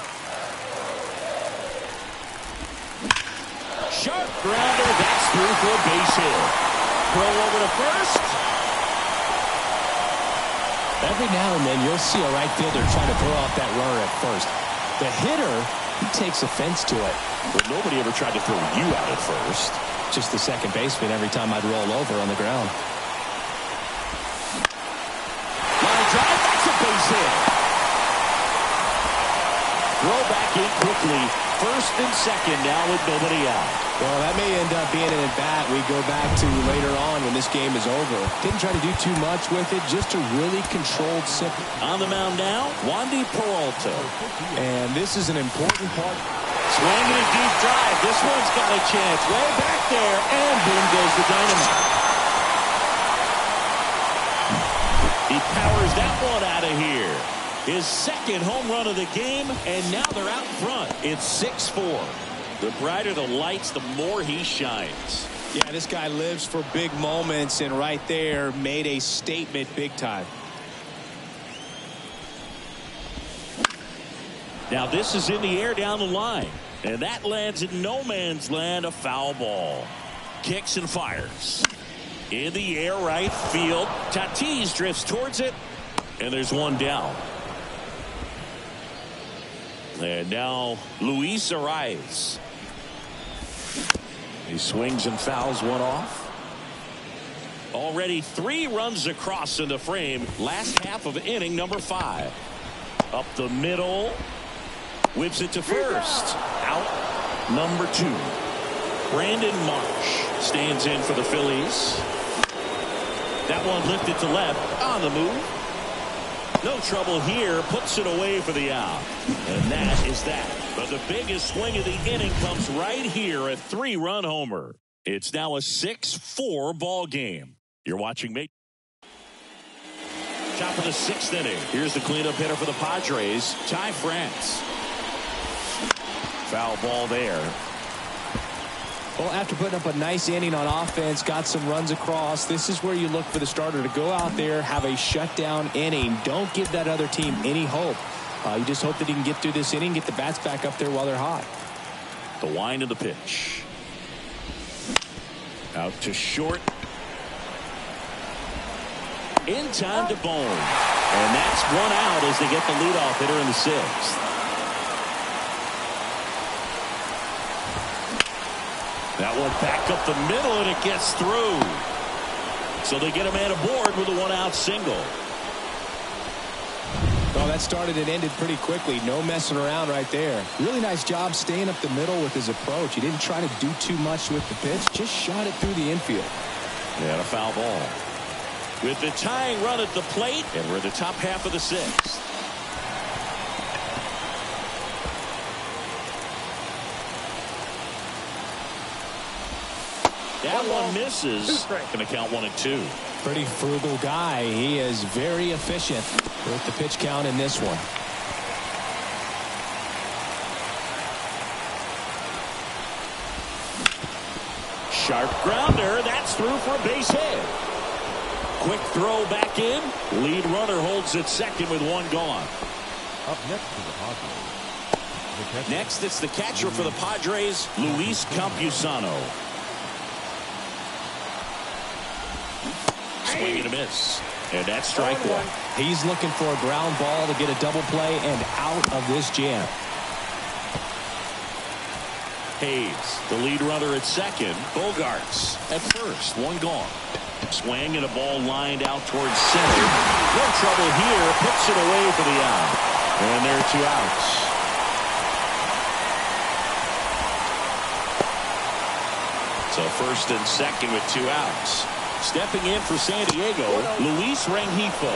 Sharp grounder. That's through for a base hit. Throw over to first. Every now and then you'll see a right fielder try to throw off that runner at first. The hitter, he takes offense to it. Well, nobody ever tried to throw you out at first. Just the second baseman every time I'd roll over on the ground. Line drive, that's a base hit. Throw back in quickly. First and second now with nobody out. Well, that may end up being an at-bat we go back to later on when this game is over. Didn't try to do too much with it, just a really controlled simple. On the mound now, Wandy Peralta. And this is an important part. Swinging a deep drive. This one's got a chance. Way back there, and boom goes the dynamite. He powers that one out of here. His second home run of the game, and now they're out front. It's 6-4. The brighter the lights, the more he shines. Yeah, this guy lives for big moments, and right there made a statement big time. Now this is in the air down the line, and that lands in no man's land, a foul ball. Kicks and fires. In the air, right field. Tatis drifts towards it, and there's one down. And now Luis Arias. He swings and fouls one off. Already 3 runs across in the frame. Last half of inning number 5. Up the middle. Whips it to first. Out number 2. Brandon Marsh stands in for the Phillies. That one lifted to left. On the move. No trouble here. Puts it away for the out. And that is that. But the biggest swing of the inning comes right here. A 3-run homer. It's now a 6-4 ball game. You're watching me. Top of the 6th inning. Here's the cleanup hitter for the Padres, Ty France. Foul ball there. Well, after putting up a nice inning on offense, got some runs across, this is where you look for the starter to go out there, have a shutdown inning. Don't give that other team any hope. You just hope that he can get through this inning, get the bats back up there while they're hot. The wind of the pitch. Out to short. In time to Bone. And that's one out as they get the leadoff hitter in the 6th. That one back up the middle, and it gets through. So they get a man aboard with a 1-out single. Well, that started and ended pretty quickly. No messing around right there. Really nice job staying up the middle with his approach. He didn't try to do too much with the pitch. Just shot it through the infield. And a foul ball. With the tying run at the plate, and we're in the top half of the 6th. That one misses. Going to count 1-2. Pretty frugal guy. He is very efficient with the pitch count in this one. Sharp grounder. That's through for a base hit. Quick throw back in. Lead runner holds at second with one gone. Up next to the Padres. Next, it's the catcher for the Padres, Luis Campusano. Swing and a miss. And that's strike one. He's looking for a ground ball to get a double play and out of this jam. Hayes, the lead runner at second. Bogarts at first. One gone. Swing and a ball lined out towards center. No trouble here. Puts it away for the out. And there are 2 outs. So first and second with 2 outs. Stepping in for San Diego, Luis Rengifo.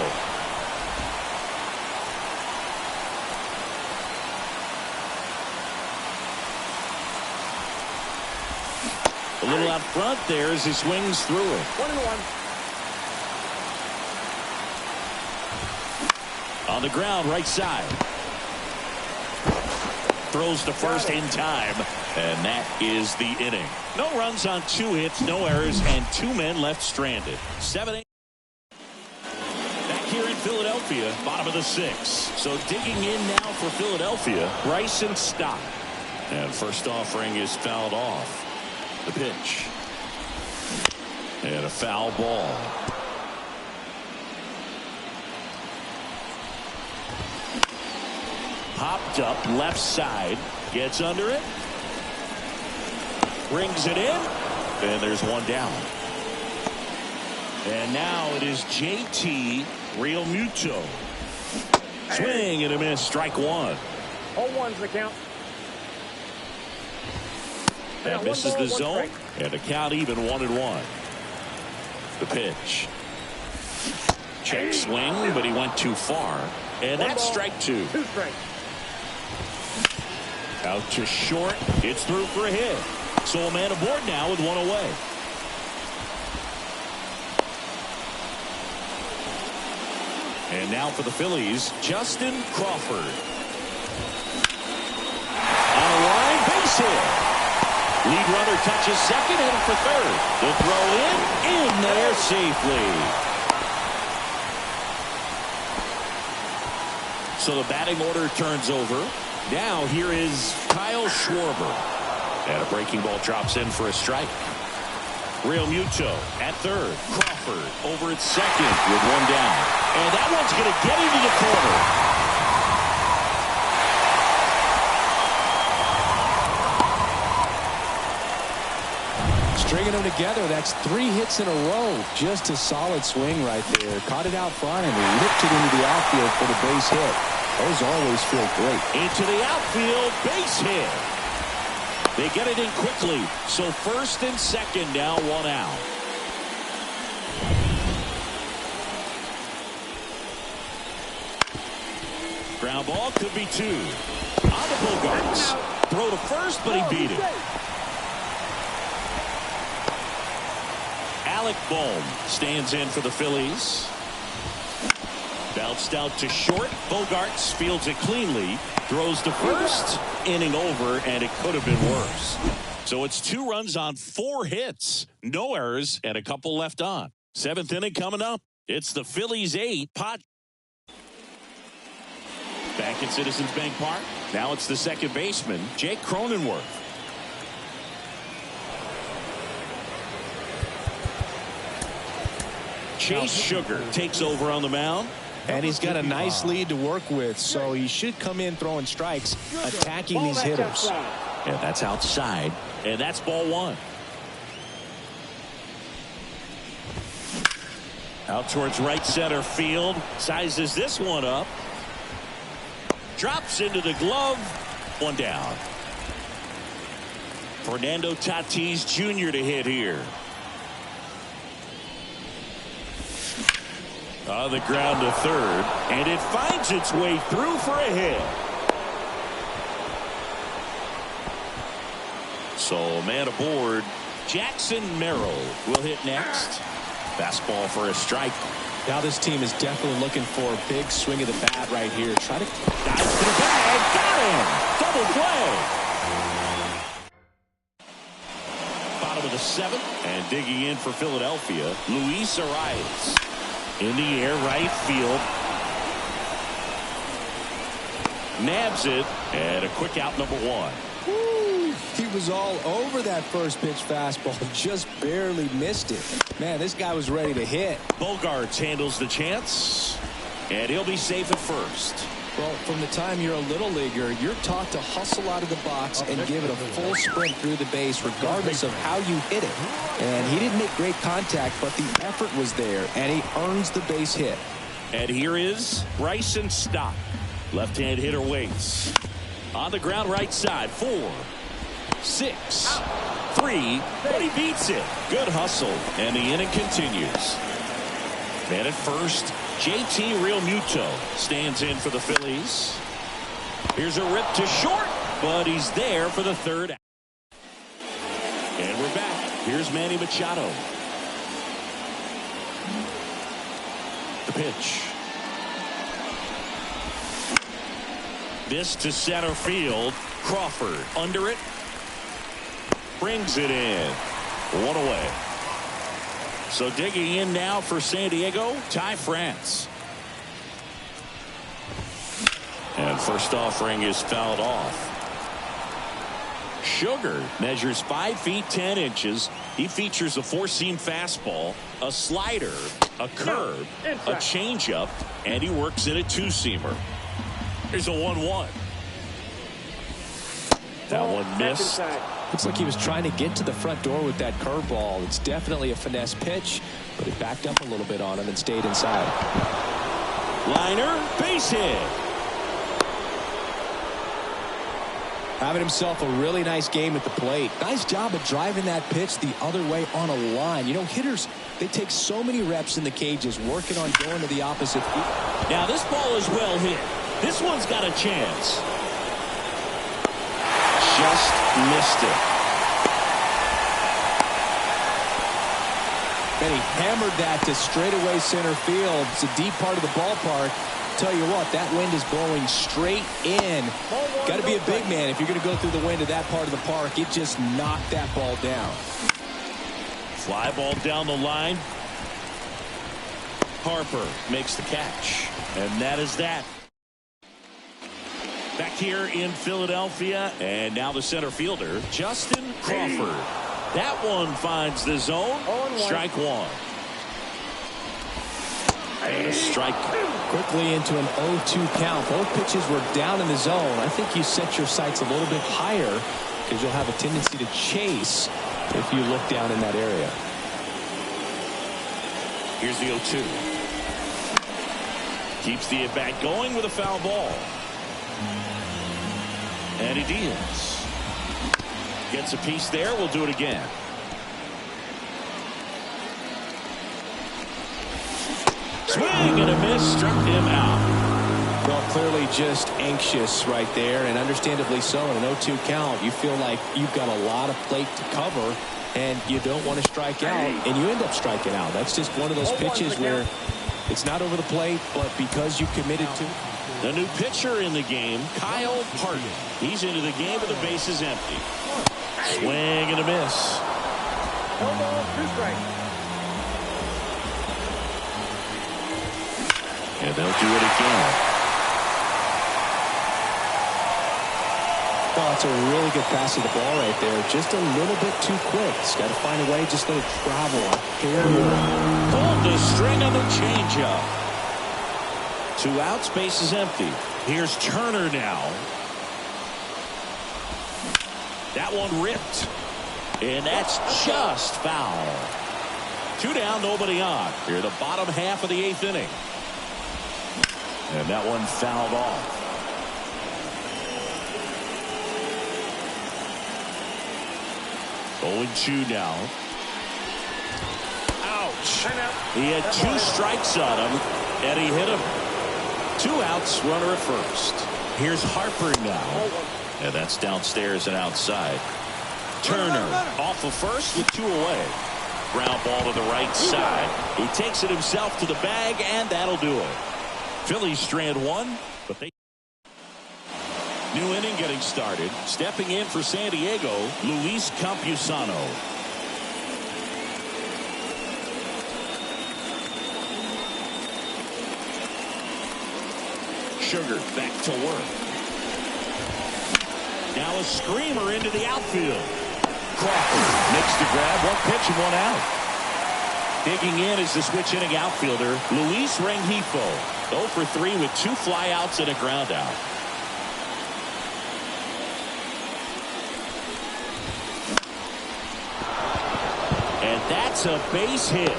A little out front there as he swings through it. 1-1. On the ground, right side. Throws to first in time, and that is the inning. No runs on 2 hits, no errors, and 2 men left stranded. 7-8. Back here in Philadelphia, bottom of the 6th. So digging in now for Philadelphia, Bryson Stott. And first offering is fouled off. The pitch. And a foul ball. Popped up left side. Gets under it. Brings it in. And there's 1 down. And now it is JT Realmuto. Swing and a miss. Strike 1. 0-1's the count. That misses the zone, and the count even 1-1. The pitch. Check swing, but he went too far. And that's strike 2. 2 strikes. Out to short. It's through for a hit. So a man aboard now with 1 away. And now for the Phillies, Justin Crawford. On a line, base hit. Lead runner touches second, headed for third. The throw in there safely. So the batting order turns over. Now here is Kyle Schwarber. And a breaking ball drops in for a strike. Realmuto at third. Crawford over at second with 1 down. And that one's going to get into the corner. Stringing them together, that's 3 hits in a row. Just a solid swing right there. Caught it out front and ripped it into the outfield for the base hit. Those always feel great. Into the outfield, base hit. They get it in quickly. So first and second now, 1 out. Ground ball could be 2. On the Bogarts. Throw to first, but he beat it. Alec Bohm stands in for the Phillies. Bounced out to short. Bogarts fields it cleanly. Throws to first. Inning over, and it could have been worse. So it's 2 runs on 4 hits. No errors, and a couple left on. 7th inning coming up. It's the Phillies 8. Back at Citizens Bank Park. Now it's the second baseman, Jake Cronenworth. Chase Sugar takes over on the mound. And he's got a nice lead to work with, so he should come in throwing strikes, attacking these hitters. And that's outside, and that's ball 1. Out towards right center field. Sizes this one up. Drops into the glove. 1 down. Fernando Tatis Jr. to hit here. On the ground to third, and it finds its way through for a hit. So a man aboard. Jackson Merrill will hit next. Fastball for a strike. Now this team is definitely looking for a big swing of the bat right here. Try to dive to the bag. Got him. Double play. Bottom of the 7th, and digging in for Philadelphia, Luis Arias. In the air, right field. Nabs it, and a quick out, number 1. Woo, he was all over that first pitch fastball, just barely missed it. Man, this guy was ready to hit. Bogarts handles the chance, and he'll be safe at first. Well, from the time you're a little leaguer, you're taught to hustle out of the box and give it a full sprint through the base regardless of how you hit it. And he didn't make great contact, but the effort was there, and he earns the base hit. And here is Bryson Stott. Left-hand hitter waits. On the ground right side, 4, 6. 3, but he beats it. Good hustle, and the inning continues. Man at first, JT Realmuto stands in for the Phillies. Here's a rip to short, but he's there for the third. And we're back. Here's Manny Machado. The pitch. This to center field. Crawford under it. Brings it in. 1 away. So digging in now for San Diego, Ty France. And first offering is fouled off. Sugar measures 5 feet 10 inches. He features a 4-seam fastball, a slider, a curve, a changeup, and he works in a 2-seamer. Here's a 1-1. That one missed. Looks like he was trying to get to the front door with that curveball. It's definitely a finesse pitch, but it backed up a little bit on him and stayed inside. Liner, base hit. Having himself a really nice game at the plate. Nice job of driving that pitch the other way on a line. You know, hitters, they take so many reps in the cages working on going to the opposite field. Now this ball is well hit. This one's got a chance. Just missed it. And he hammered that to straightaway center field. It's a deep part of the ballpark. Tell you what, that wind is blowing straight in. Got to be a big man if you're going to go through the wind of that part of the park. It just knocked that ball down. Fly ball down the line. Harper makes the catch. And that is that. Back here in Philadelphia, and now the center fielder, Justin Crawford. That one finds the zone. Strike 1. And a strike. Quickly into an 0-2 count. Both pitches were down in the zone. I think you set your sights a little bit higher because you'll have a tendency to chase if you look down in that area. Here's the 0-2. Keeps the at-bat going with a foul ball. Eddie Diaz gets a piece there. We'll do it again. Swing and a miss, struck him out. Well, clearly just anxious right there, and understandably so. In an 0-2 count, you feel like you've got a lot of plate to cover, and you don't want to strike out, and you end up striking out. That's just one of those pitches where it's not over the plate, but because you committed to it. The new pitcher in the game, Kyle Parton. He's into the game with the bases empty. Swing and a miss. And they'll do it again. Oh, it's a really good pass of the ball right there. Just a little bit too quick. He's got to find a way, just let it travel. Pulled the string on the changeup. 2 outs, base is empty. Here's Turner now. That one ripped. And that's just foul. 2 down, nobody on. Here the bottom half of the 8th inning. And that one fouled off. Going 2 now. Ouch. He had 2 strikes on him, and he hit him. 2 outs, runner at first. Here's Harper now. And that's downstairs and outside. Turner off of first with 2 away. Ground ball to the right side. He takes it himself to the bag, and that'll do it. Phillies strand 1, but they. New inning getting started. Stepping in for San Diego, Luis Campusano. Sugar back to work. Now a screamer into the outfield. Crawford makes the grab. 1 pitch and 1 out. Digging in is the switch inning outfielder, Luis Rengifo. 0 for 3 with 2 flyouts and a ground out. And that's a base hit.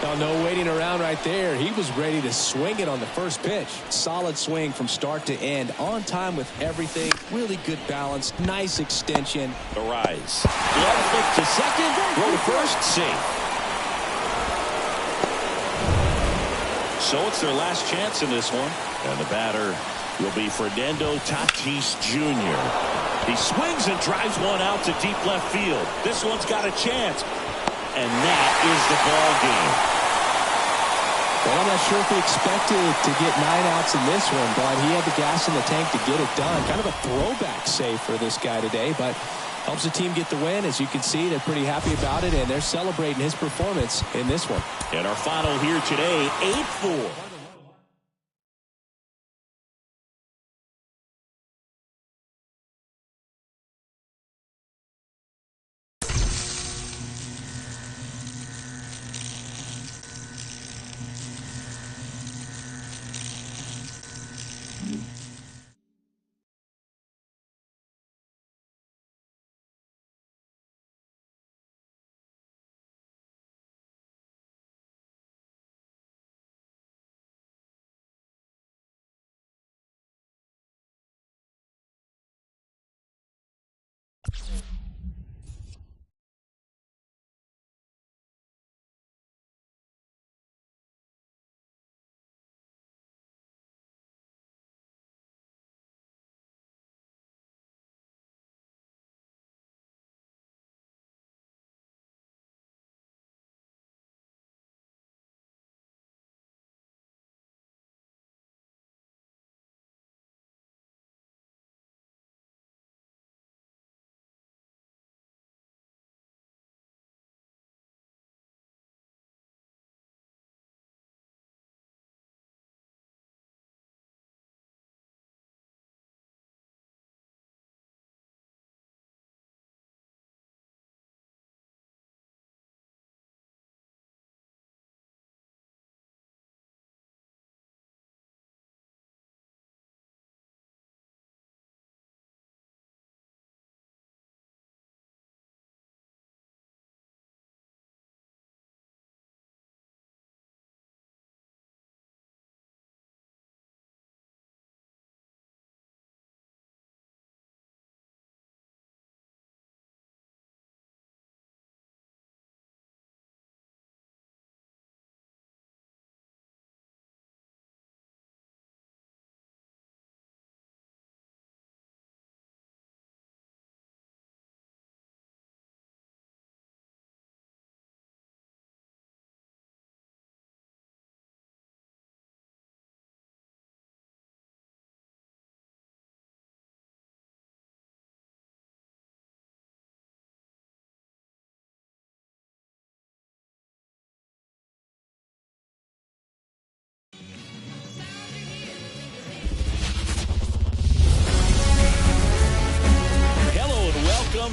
Oh, no waiting around right there. He was ready to swing it on the first pitch. Solid swing from start to end. On time with everything. Really good balance. Nice extension. The rise. Glove flick to second. Throw to first. Safe. So it's their last chance in this one. And the batter will be Fernando Tatis Jr. He swings and drives one out to deep left field. This one's got a chance. And that is the ball game. Well, I'm not sure if he expected to get 9 outs in this one, but he had the gas in the tank to get it done. Kind of a throwback save for this guy today, but helps the team get the win. As you can see, they're pretty happy about it, and they're celebrating his performance in this one. And our final here today, 8-4.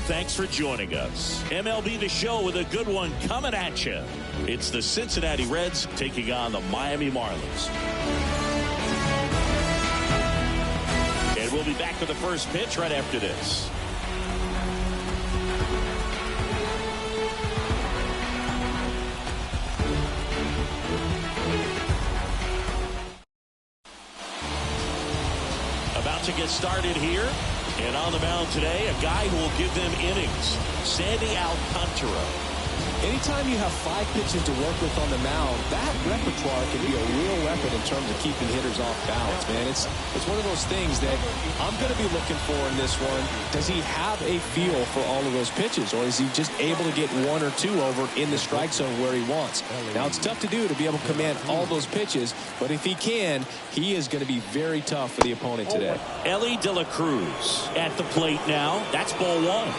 Thanks for joining us. MLB The Show with a good one coming at you. It's the Cincinnati Reds taking on the Miami Marlins. And we'll be back to the first pitch right after this. About to get started here. And on the mound today, a guy who will give them innings, Sandy Alcantara. Anytime you have 5 pitches to work with on the mound, that repertoire can be a real weapon in terms of keeping hitters off balance, man. It's one of those things that I'm going to be looking for in this one. Does he have a feel for all of those pitches, or is he just able to get 1 or 2 over in the strike zone where he wants? Now, it's tough to do to be able to command all those pitches, but if he can, he is going to be very tough for the opponent today. Ellie De La Cruz at the plate now. That's ball 1.